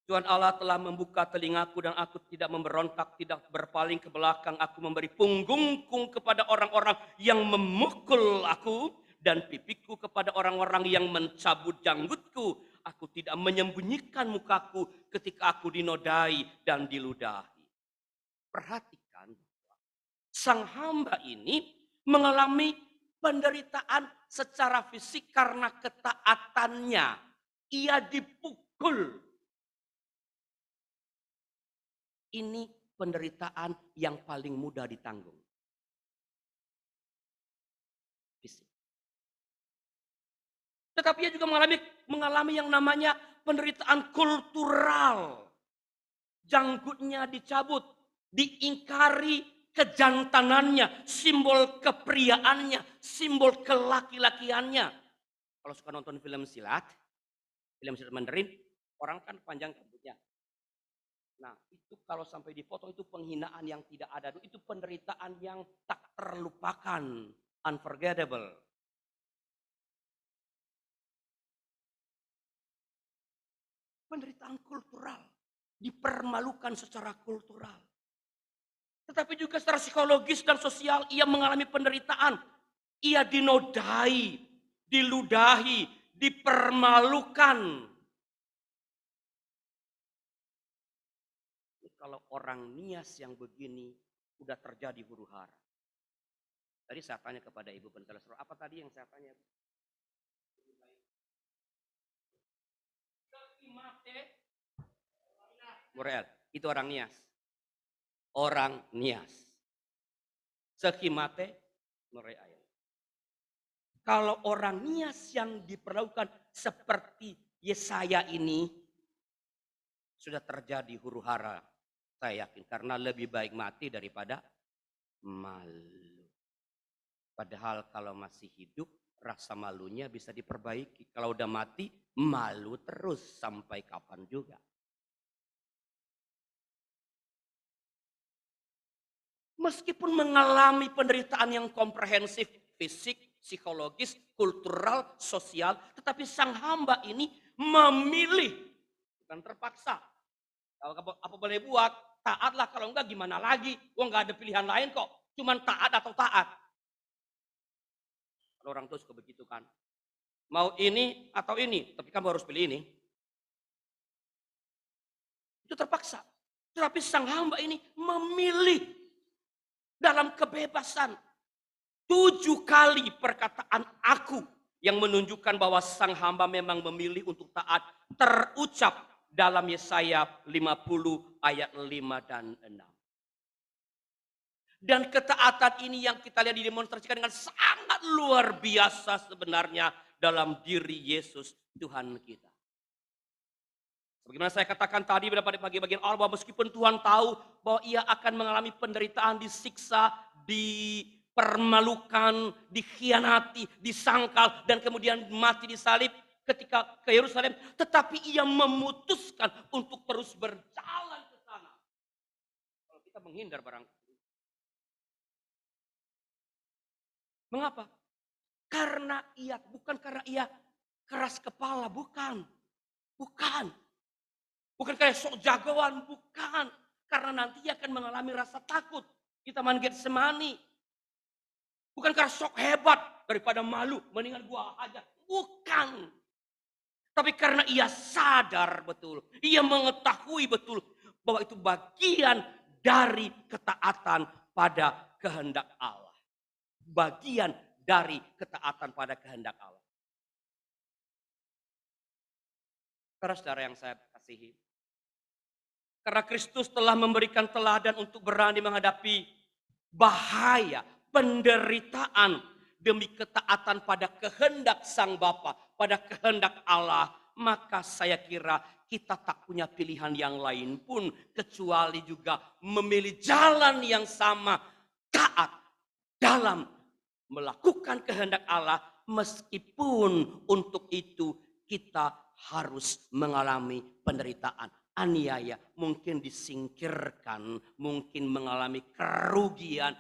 Tuhan Allah telah membuka telingaku dan aku tidak memberontak, tidak berpaling ke belakang. Aku memberi punggungku kepada orang-orang yang memukul aku dan pipiku kepada orang-orang yang mencabut janggutku. Aku tidak menyembunyikan mukaku ketika aku dinodai dan diludahi. Perhatikan, sang hamba ini mengalami penderitaan secara fisik karena ketaatannya. Ia dipukul. Ini penderitaan yang paling mudah ditanggung. Fisik. Tetapi ia juga mengalami yang namanya penderitaan kultural. Janggutnya dicabut, diingkari kejantanannya, simbol kepriaannya, simbol kelaki-lakiannya. Kalau suka nonton film silat Mandarin, orang kan panjang rambutnya. Nah, itu kalau sampai dipotong itu penghinaan yang tidak ada. Itu penderitaan yang tak terlupakan. Unforgettable. penderitaan kultural. Dipermalukan secara kultural. Tetapi juga secara psikologis dan sosial ia mengalami penderitaan. Ia dinodai, diludahi, dipermalukan. Kalau orang nias yang begini udah terjadi huru hara. Tadi saya tanya kepada Ibu Pentelesro, apa tadi yang saya tanya? Muriel, itu orang nias. Orang nias. Sekimate Muriel. Kalau orang nias yang diperlakukan seperti Yesaya ini, sudah terjadi huru hara. Saya yakin, karena lebih baik mati daripada malu. Padahal kalau masih hidup, rasa malunya bisa diperbaiki. Kalau udah mati, malu terus sampai kapan juga. Meskipun mengalami penderitaan yang komprehensif, fisik, psikologis, kultural, sosial, tetapi sang hamba ini memilih, bukan terpaksa. Apa boleh buat, taatlah, kalau enggak gimana lagi, gua enggak ada pilihan lain kok, cuman taat atau taat. Kalau orang tua suka begitu kan, mau ini atau ini, tapi kamu harus pilih ini. Itu terpaksa, tetapi sang hamba ini memilih dalam kebebasan. 7 kali perkataan aku yang menunjukkan bahwa sang hamba memang memilih untuk taat terucap dalam Yesaya 50 ayat 5 dan 6. Dan ketaatan ini yang kita lihat didemonstrasikan dengan sangat luar biasa sebenarnya dalam diri Yesus Tuhan kita. Bagaimana saya katakan tadi pada bagian awal, bahwa meskipun Tuhan tahu bahwa ia akan mengalami penderitaan, disiksa, dipermalukan, dikhianati, disangkal, dan kemudian mati disalib ketika ke Yerusalem, tetapi ia memutuskan untuk terus berjalan ke sana. Kalau kita menghindar barangkali. Mengapa? Bukan karena ia keras kepala, bukan. Bukan kayak sok jagoan, bukan. Karena nanti ia akan mengalami rasa takut di Taman Getsemani. Bukan karena sok hebat daripada malu, mendingan gua aja. Bukan. Tapi karena ia sadar betul, ia mengetahui betul bahwa itu bagian dari ketaatan pada kehendak Allah. Bagian dari ketaatan pada kehendak Allah. Saudara-saudara yang saya kasihi, karena Kristus telah memberikan teladan untuk berani menghadapi bahaya, penderitaan demi ketaatan pada kehendak Sang Bapa, pada kehendak Allah, maka saya kira kita tak punya pilihan yang lain pun kecuali juga memilih jalan yang sama, taat dalam melakukan kehendak Allah, meskipun untuk itu kita harus mengalami penderitaan, aniaya, mungkin disingkirkan, mungkin mengalami kerugian,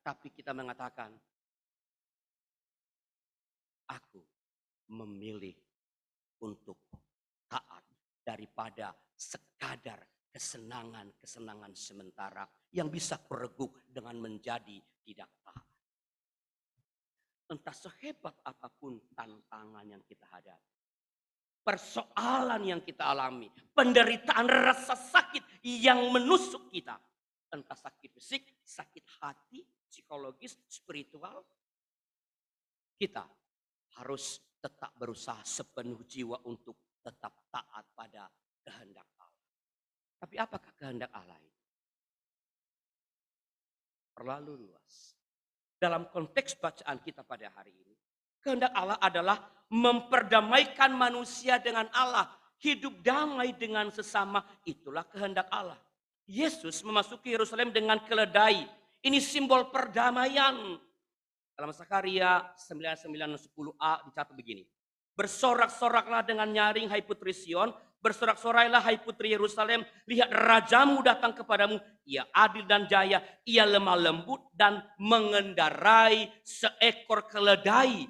tapi kita mengatakan, aku memilih untuk taat daripada sekadar kesenangan sementara yang bisa kureguk dengan menjadi tidak taat. Entah sehebat apapun tantangan yang kita hadapi, persoalan yang kita alami, penderitaan rasa sakit yang menusuk kita, entah sakit fisik, sakit hati, psikologis, spiritual, kita harus tetap berusaha sepenuh jiwa untuk tetap taat pada kehendak Allah. Tapi apakah kehendak Allah itu? Terlalu luas. Dalam konteks bacaan kita pada hari ini, kehendak Allah adalah memperdamaikan manusia dengan Allah, hidup damai dengan sesama, itulah kehendak Allah. Yesus memasuki Yerusalem dengan keledai, ini simbol perdamaian. Dalam Zakaria 99:10a dicatat begini, bersorak-soraklah dengan nyaring hai putri Sion, bersorak-sorailah hai putri Yerusalem, lihat rajamu datang kepadamu, ia adil dan jaya, ia lemah lembut dan mengendarai seekor keledai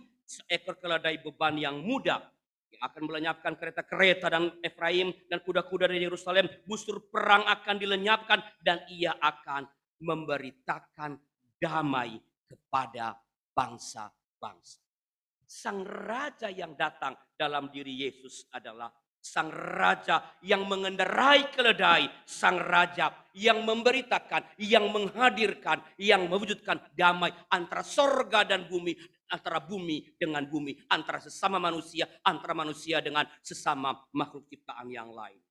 beban yang mudah. Dia akan melenyapkan kereta-kereta dan Efraim dan kuda-kuda dari Yerusalem. Busur perang akan dilenyapkan dan ia akan memberitakan damai kepada bangsa-bangsa. Sang raja yang datang dalam diri Yesus adalah sang raja yang mengendarai keledai, sang raja yang memberitakan, yang menghadirkan, yang mewujudkan damai antara sorga dan bumi, antara bumi dengan bumi, antara sesama manusia, antara manusia dengan sesama makhluk ciptaan yang lain.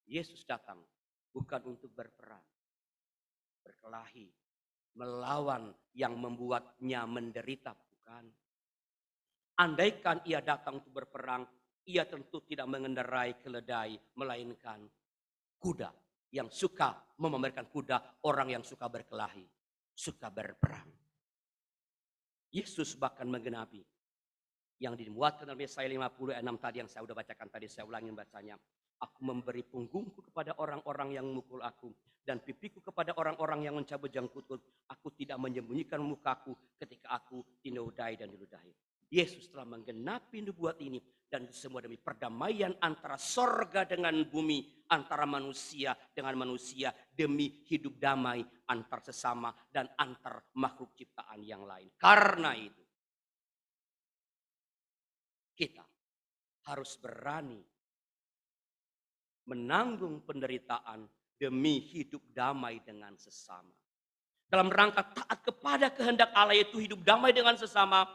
Yesus datang bukan untuk berperang, berkelahi, melawan yang membuatnya menderita, bukan. Andaikan ia datang untuk berperang, ia tentu tidak mengendarai keledai, melainkan kuda yang suka memamerkan kuda, orang yang suka berkelahi, suka berperang. Yesus bahkan menggenapi yang dimuatkan dalam Yesaya 56 tadi yang saya sudah bacakan tadi, saya ulangi bacanya. Aku memberi punggungku kepada orang-orang yang memukul aku dan pipiku kepada orang-orang yang mencabut jangkutku. Aku tidak menyembunyikan mukaku ketika aku dinodai dan diludahi. Yesus telah menggenapi nubuat ini dan semua demi perdamaian antara sorga dengan bumi, antara manusia dengan manusia, demi hidup damai antar sesama dan antar makhluk ciptaan yang lain. Karena itu kita harus berani menanggung penderitaan demi hidup damai dengan sesama. Dalam rangka taat kepada kehendak Allah, yaitu hidup damai dengan sesama,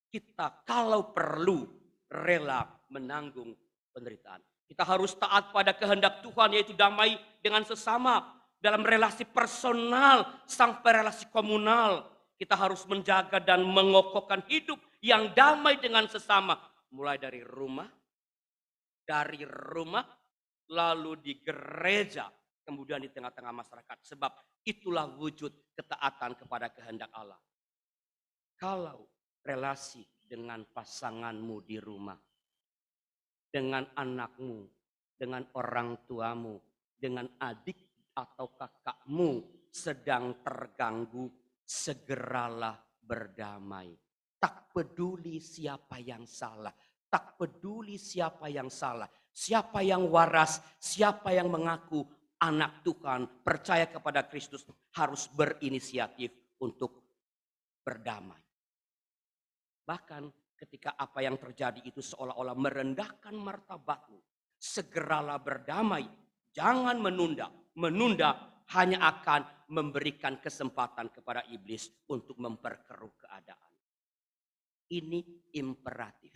kita kalau perlu rela menanggung penderitaan. Kita harus taat pada kehendak Tuhan, yaitu damai dengan sesama. Dalam relasi personal sampai relasi komunal, kita harus menjaga dan mengokohkan hidup yang damai dengan sesama. Mulai dari rumah, lalu di gereja, kemudian di tengah-tengah masyarakat. Sebab itulah wujud ketaatan kepada kehendak Allah. Kalau relasi dengan pasanganmu di rumah, dengan anakmu, dengan orang tuamu, dengan adik atau kakakmu sedang terganggu, segeralah berdamai. Tak peduli siapa yang salah, tak peduli siapa yang salah, siapa yang waras, siapa yang mengaku anak Tuhan, percaya kepada Kristus, harus berinisiatif untuk berdamai. Bahkan ketika apa yang terjadi itu seolah-olah merendahkan martabatmu, segeralah berdamai, jangan menunda. Menunda hanya akan memberikan kesempatan kepada iblis untuk memperkeruh keadaan. Ini imperatif.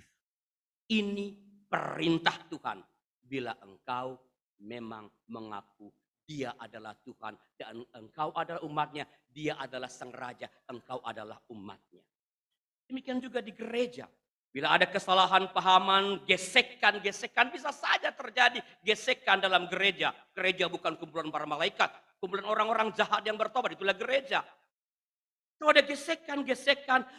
Ini perintah Tuhan. Bila engkau memang mengaku Dia adalah Tuhan dan engkau adalah umatnya, Dia adalah sang raja, engkau adalah umatnya. Demikian juga di gereja. Bila ada kesalahan pahaman, gesekan bisa saja terjadi. Gesekan dalam gereja. Gereja bukan kumpulan para malaikat. Kumpulan orang-orang jahat yang bertobat, itulah gereja. Kalau ada gesekan,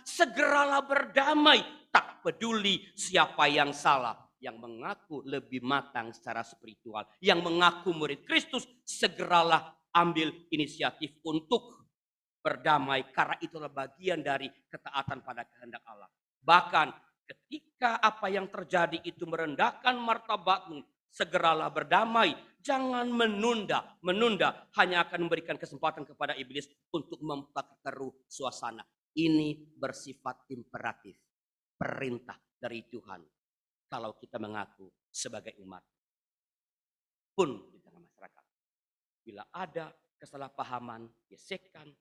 segeralah berdamai. Tak peduli siapa yang salah. Yang mengaku lebih matang secara spiritual. Yang mengaku murid Kristus, segeralah ambil inisiatif untuk berdamai, karena itulah bagian dari ketaatan pada kehendak Allah. Bahkan ketika apa yang terjadi itu merendahkan martabatmu, segeralah berdamai. Jangan menunda. Menunda hanya akan memberikan kesempatan kepada iblis untuk memperkeruh suasana. Ini bersifat imperatif, perintah dari Tuhan. Kalau kita mengaku sebagai umat pun di tengah masyarakat. Bila ada kesalahpahaman, gesekan,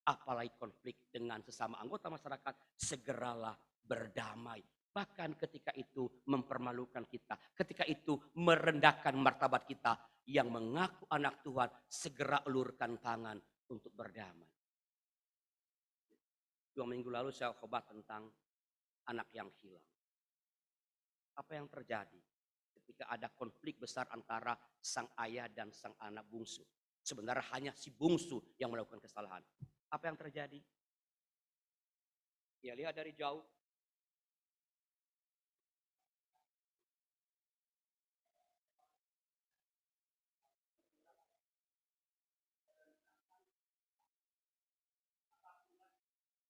apalagi konflik dengan sesama anggota masyarakat, segeralah berdamai. Bahkan ketika itu mempermalukan kita, ketika itu merendahkan martabat kita, yang mengaku anak Tuhan, segera ulurkan tangan untuk berdamai. 2 minggu lalu saya khotbah tentang anak yang hilang. Apa yang terjadi ketika ada konflik besar antara sang ayah dan sang anak bungsu? Sebenarnya hanya si bungsu yang melakukan kesalahan. Apa yang terjadi? Dia lihat dari jauh.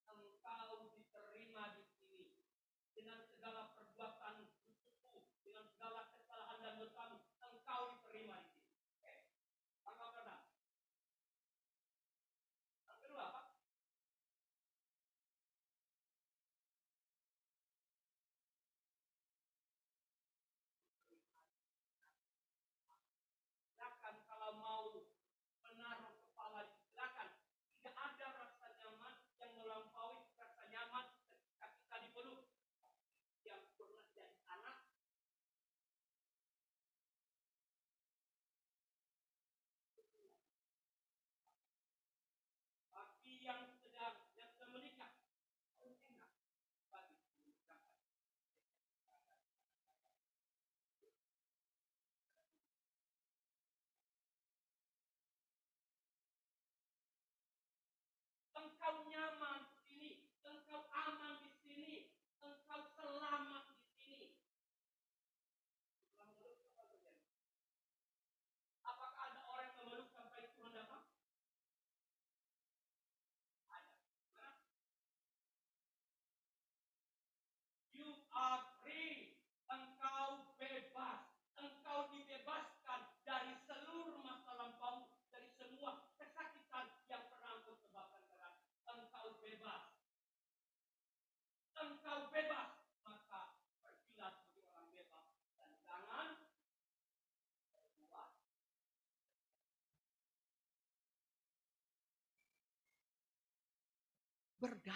Engkau diterima di sini dengan segala perbuatan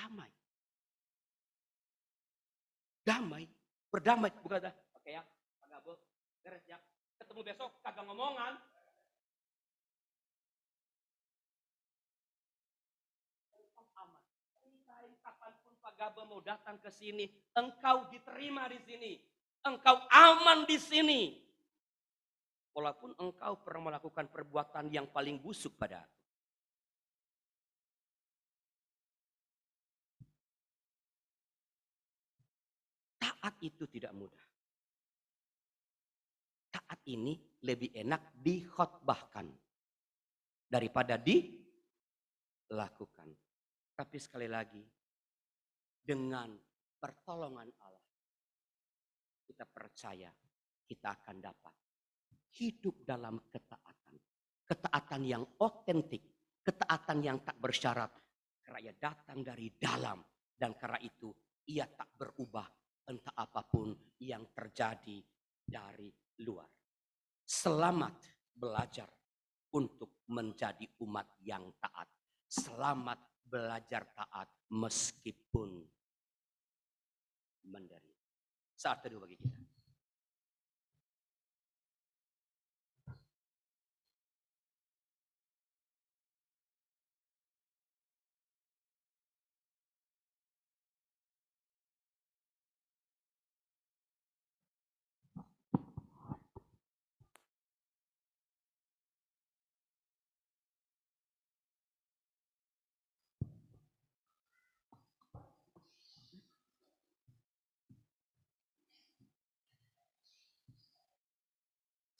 damai. Damai, berdamai, bukan dah. Oke ya, Pak Gabo, beres ya. Ketemu besok, kagak ngomongan. Engkau aman. Anytime, kapanpun Pak Gabo mau datang ke sini, engkau diterima di sini. Engkau aman di sini. Walaupun engkau pernah melakukan perbuatan yang paling busuk pada aku. Taat itu tidak mudah. Taat ini lebih enak dikhotbahkan daripada dilakukan. Tapi sekali lagi, dengan pertolongan Allah, kita percaya kita akan dapat hidup dalam ketaatan. Ketaatan yang otentik, ketaatan yang tak bersyarat. Karena ia datang dari dalam dan karena itu ia tak berubah entah apapun yang terjadi dari luar. Selamat belajar untuk menjadi umat yang taat. Selamat belajar taat meskipun menderita. Saat teduh bagi kita.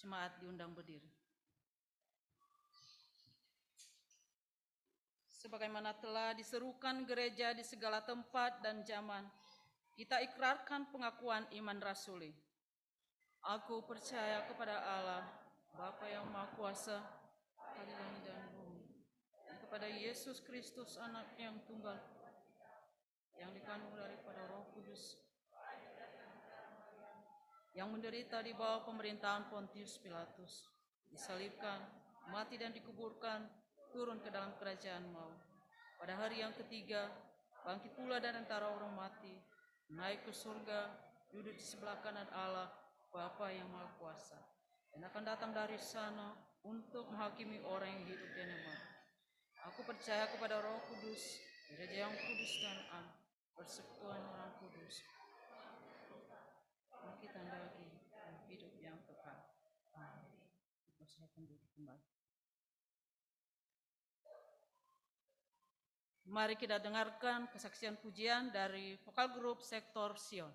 Jemaat diundang berdiri. Sebagaimana telah diserukan gereja di segala tempat dan zaman, kita ikrarkan pengakuan iman rasuli. Aku percaya kepada Allah, Bapa yang Maha Kuasa, Tuhan langit dan bumi, dan kepada Yesus Kristus, Anak yang tunggal, yang dikandung daripada Roh Kudus, yang menderita di bawah pemerintahan Pontius Pilatus, disalibkan, mati dan dikuburkan, turun ke dalam kerajaan maut. Pada hari yang ketiga, bangkit pula dari antara orang mati, naik ke surga, duduk di sebelah kanan Allah, Bapa yang Maha Kuasa, dan akan datang dari sana untuk menghakimi orang yang hidup dan yang mati. Aku percaya kepada Roh Kudus, gereja yang kudus dan am, persekutuan orang kudus, bangkitan daging, dan hidup yang kekal. Amin. Persilakan duduk kembali. Mari kita dengarkan kesaksian pujian dari vokal grup Sektor Sion.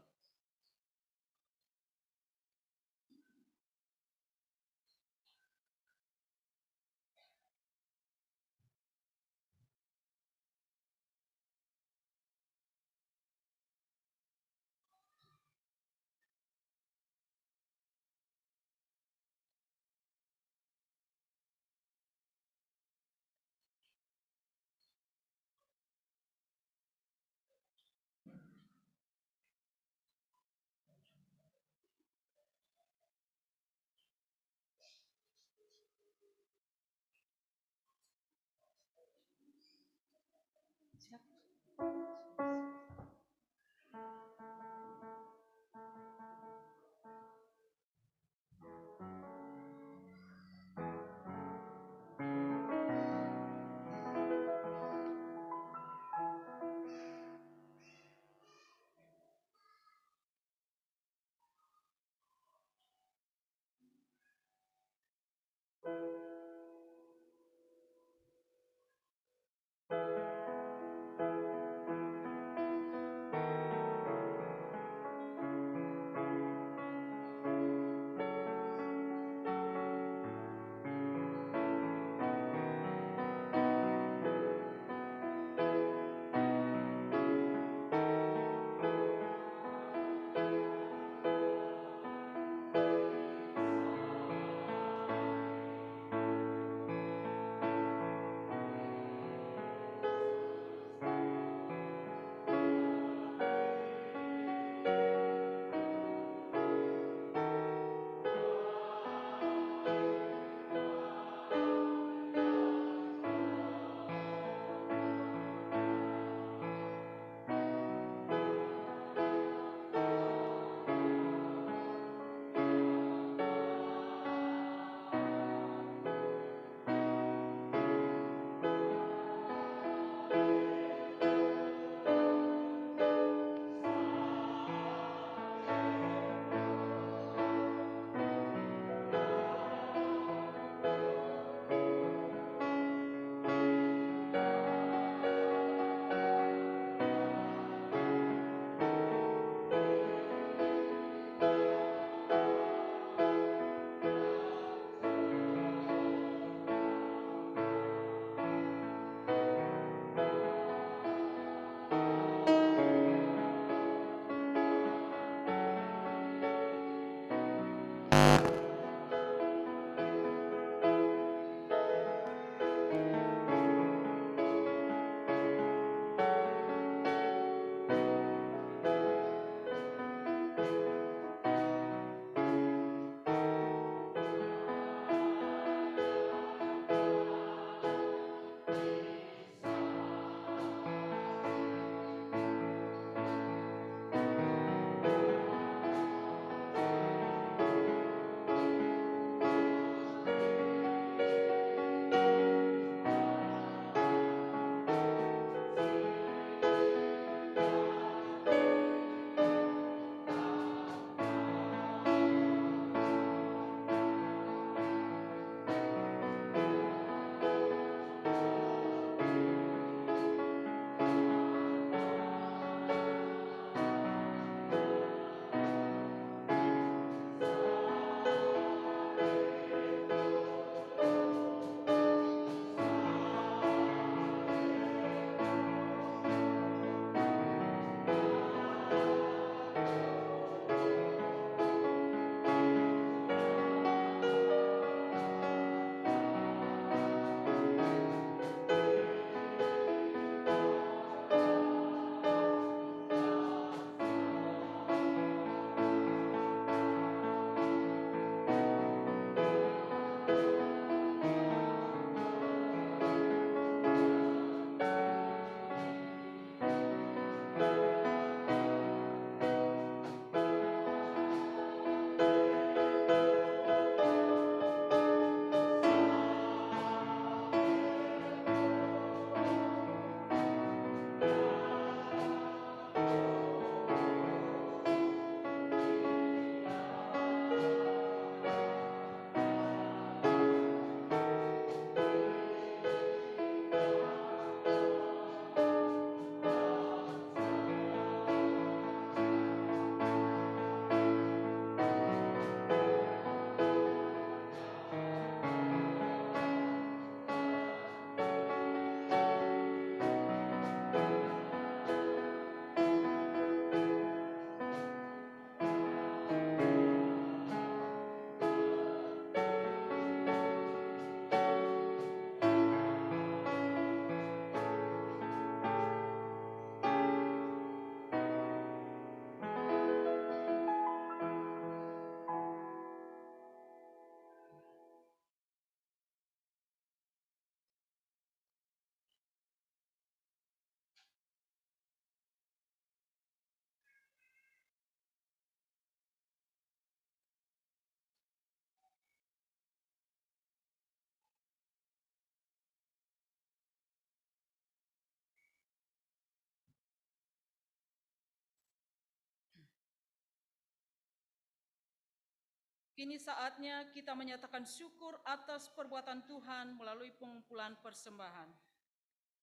Kini saatnya kita menyatakan syukur atas perbuatan Tuhan melalui pengumpulan persembahan.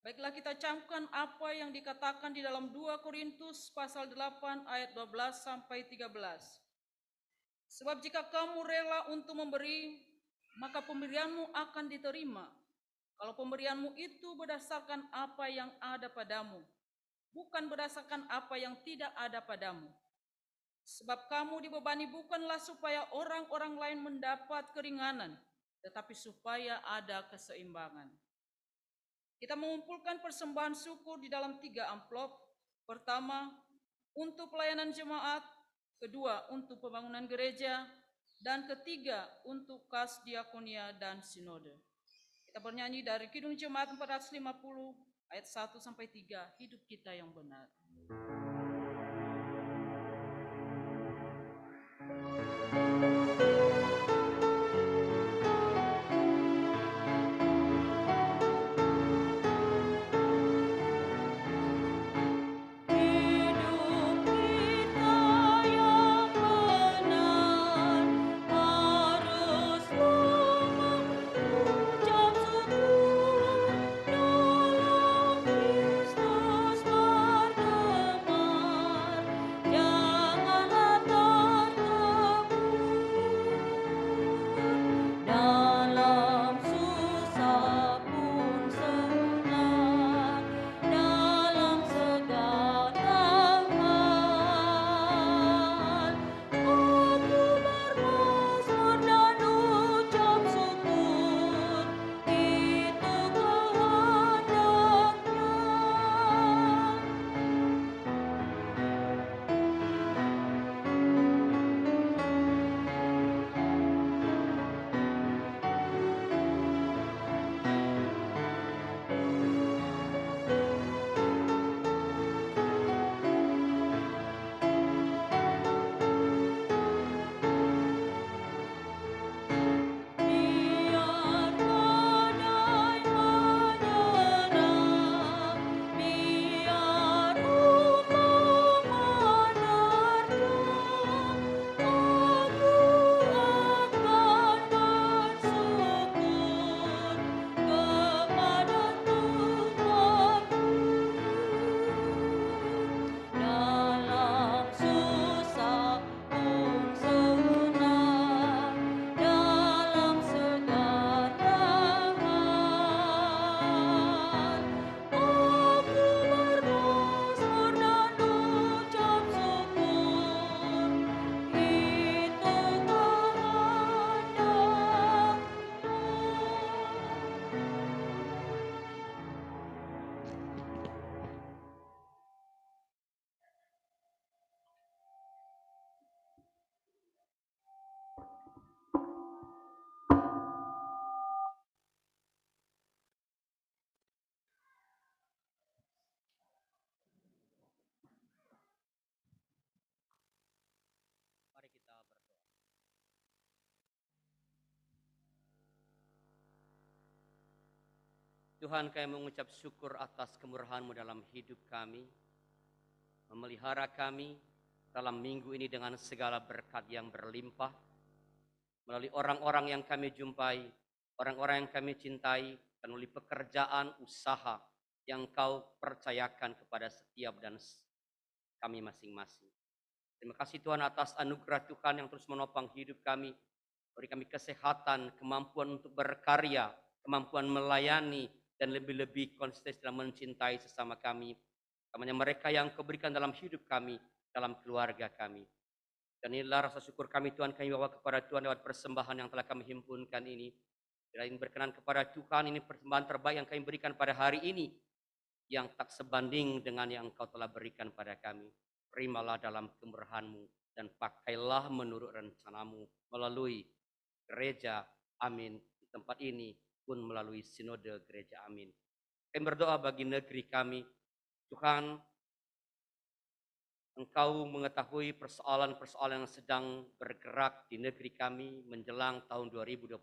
Baiklah, kita camkan apa yang dikatakan di dalam 2 Korintus pasal 8 ayat 12 sampai 13. Sebab jika kamu rela untuk memberi, maka pemberianmu akan diterima. Kalau pemberianmu itu berdasarkan apa yang ada padamu, bukan berdasarkan apa yang tidak ada padamu. Sebab kamu dibebani bukanlah supaya orang-orang lain mendapat keringanan, tetapi supaya ada keseimbangan. Kita mengumpulkan persembahan syukur di dalam 3 amplop. Pertama, untuk pelayanan jemaat. Kedua, untuk pembangunan gereja. Dan ketiga, untuk kas diakonia dan sinode. Kita bernyanyi dari Kidung Jemaat 450 ayat 1 sampai 3, hidup kita yang benar. Mari kita berdoa. Tuhan, kami mengucap syukur atas kemurahan-Mu dalam hidup kami, memelihara kami dalam minggu ini dengan segala berkat yang berlimpah, melalui orang-orang yang kami jumpai, orang-orang yang kami cintai, dan melalui pekerjaan, usaha yang Kau percayakan kepada setiap dan kami masing-masing. Terima kasih Tuhan atas anugerah Tuhan yang terus menopang hidup kami, beri kami kesehatan, kemampuan untuk berkarya, kemampuan melayani, dan lebih-lebih konsisten dalam mencintai sesama kami. Namanya mereka yang Kau berikan dalam hidup kami, dalam keluarga kami. Dan inilah rasa syukur kami Tuhan, kami bawa kepada Tuhan lewat persembahan yang telah kami himpunkan ini. Bila ini berkenan kepada Tuhan, ini persembahan terbaik yang kami berikan pada hari ini, yang tak sebanding dengan yang Engkau telah berikan pada kami. Terimalah dalam kemurahan-Mu, dan pakailah menurut rencana-Mu melalui gereja, amin, di tempat ini, pun melalui sinode gereja, amin. Kami berdoa bagi negeri kami, Tuhan, Engkau mengetahui persoalan-persoalan yang sedang bergerak di negeri kami menjelang tahun 2024.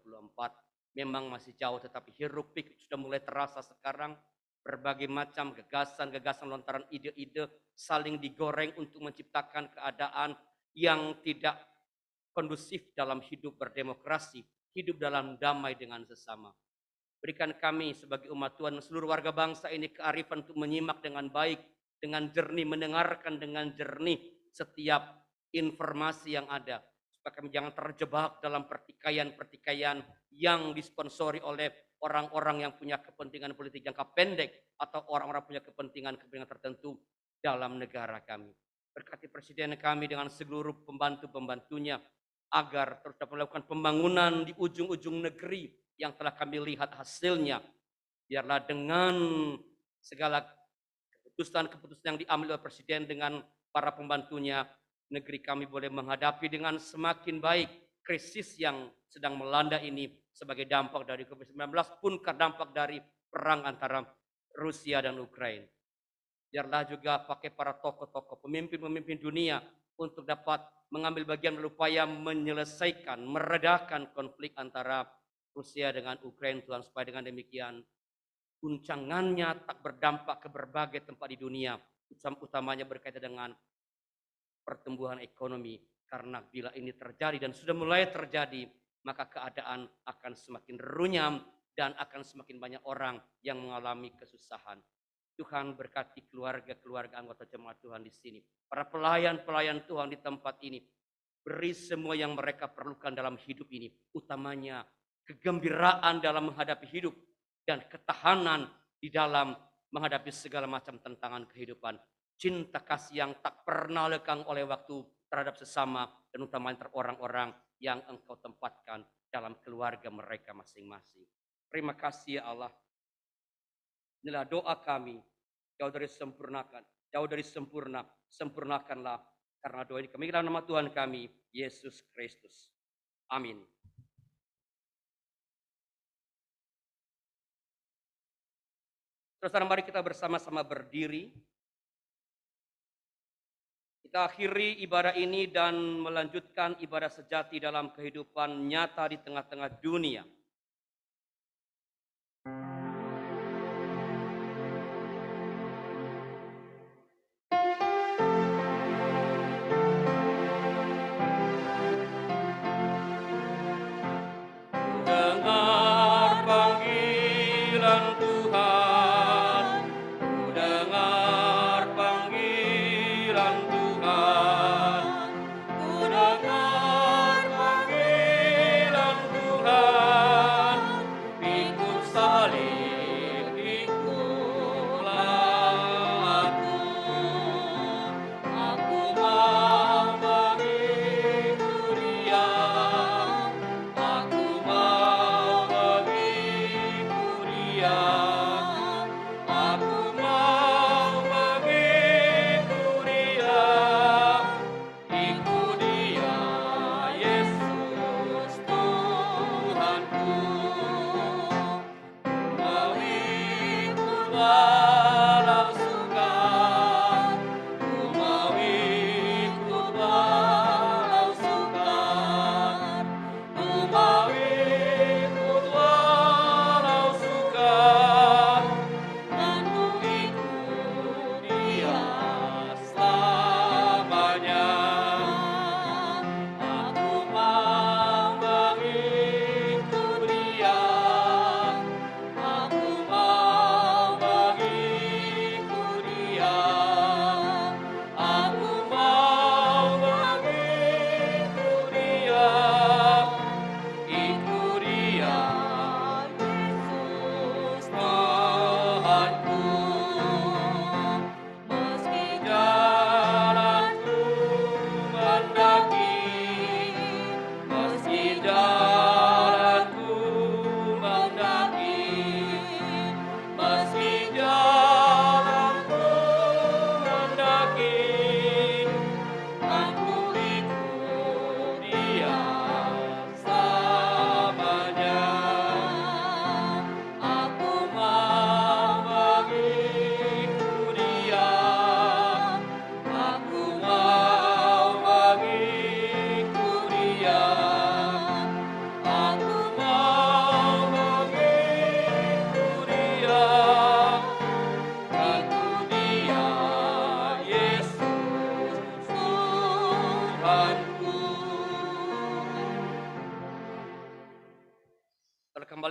Memang masih jauh, tetapi hiruk pikuk sudah mulai terasa sekarang. Berbagai macam gagasan-gagasan lontaran ide-ide saling digoreng untuk menciptakan keadaan yang tidak kondusif dalam hidup berdemokrasi, hidup dalam damai dengan sesama. Berikan kami sebagai umat Tuhan dan seluruh warga bangsa ini kearifan untuk menyimak dengan baik, dengan jernih, mendengarkan dengan jernih setiap informasi yang ada. Supaya kami jangan terjebak dalam pertikaian-pertikaian yang disponsori oleh orang-orang yang punya kepentingan politik jangka pendek atau orang-orang punya kepentingan tertentu dalam negara kami. Berkati Presiden kami dengan seluruh pembantu-pembantunya agar terus dapat melakukan pembangunan di ujung-ujung negeri yang telah kami lihat hasilnya. Biarlah dengan segala keputusan-keputusan yang diambil oleh Presiden dengan para pembantunya, negeri kami boleh menghadapi dengan semakin baik krisis yang sedang melanda ini sebagai dampak dari COVID-19 pun dampak dari perang antara Rusia dan Ukraina. Biarlah juga pakai para tokoh-tokoh, pemimpin-pemimpin dunia untuk dapat mengambil bagian berupaya menyelesaikan, meredakan konflik antara Rusia dengan Ukraina, Tuhan, supaya dengan demikian guncangannya tak berdampak ke berbagai tempat di dunia, utamanya berkaitan dengan pertumbuhan ekonomi. Karena bila ini terjadi dan sudah mulai terjadi, maka keadaan akan semakin runyam dan akan semakin banyak orang yang mengalami kesusahan. Tuhan berkati keluarga-keluarga anggota jemaat Tuhan di sini, para pelayan-pelayan Tuhan di tempat ini. Beri semua yang mereka perlukan dalam hidup ini, utamanya kegembiraan dalam menghadapi hidup dan ketahanan di dalam menghadapi segala macam tantangan kehidupan. Cinta kasih yang tak pernah lekang oleh waktu terhadap sesama dan utamanya orang-orang yang Engkau tempatkan dalam keluarga mereka masing-masing. Terima kasih ya Allah. Inilah doa kami, jauh dari sempurna, sempurnakanlah. Karena doa ini kami dalam nama Tuhan kami, Yesus Kristus. Amin. Saudara, mari kita bersama-sama berdiri. Kita akhiri ibadah ini dan melanjutkan ibadah sejati dalam kehidupan nyata di tengah-tengah dunia. Dengar panggilan Tuhan, dengar panggilan Tuhan, dengar panggilan Tuhan, pikul salib, pikulah aku mau mengikut Dia.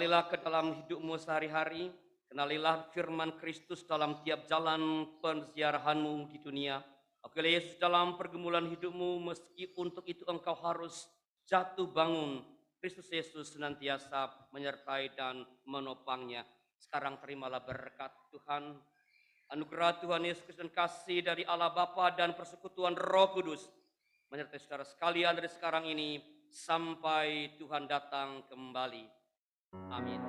Kembalilah ke dalam hidupmu sehari-hari. Kenalilah firman Kristus dalam tiap jalan penziarahanmu di dunia. Akulah Yesus dalam pergumulan hidupmu, meski untuk itu engkau harus jatuh bangun. Kristus Yesus senantiasa menyertai dan menopangnya. Sekarang terimalah berkat Tuhan, anugerah Tuhan Yesus Kristus dan kasih dari Allah Bapa dan persekutuan Roh Kudus menyertai saudara sekalian dari sekarang ini sampai Tuhan datang kembali. Amin.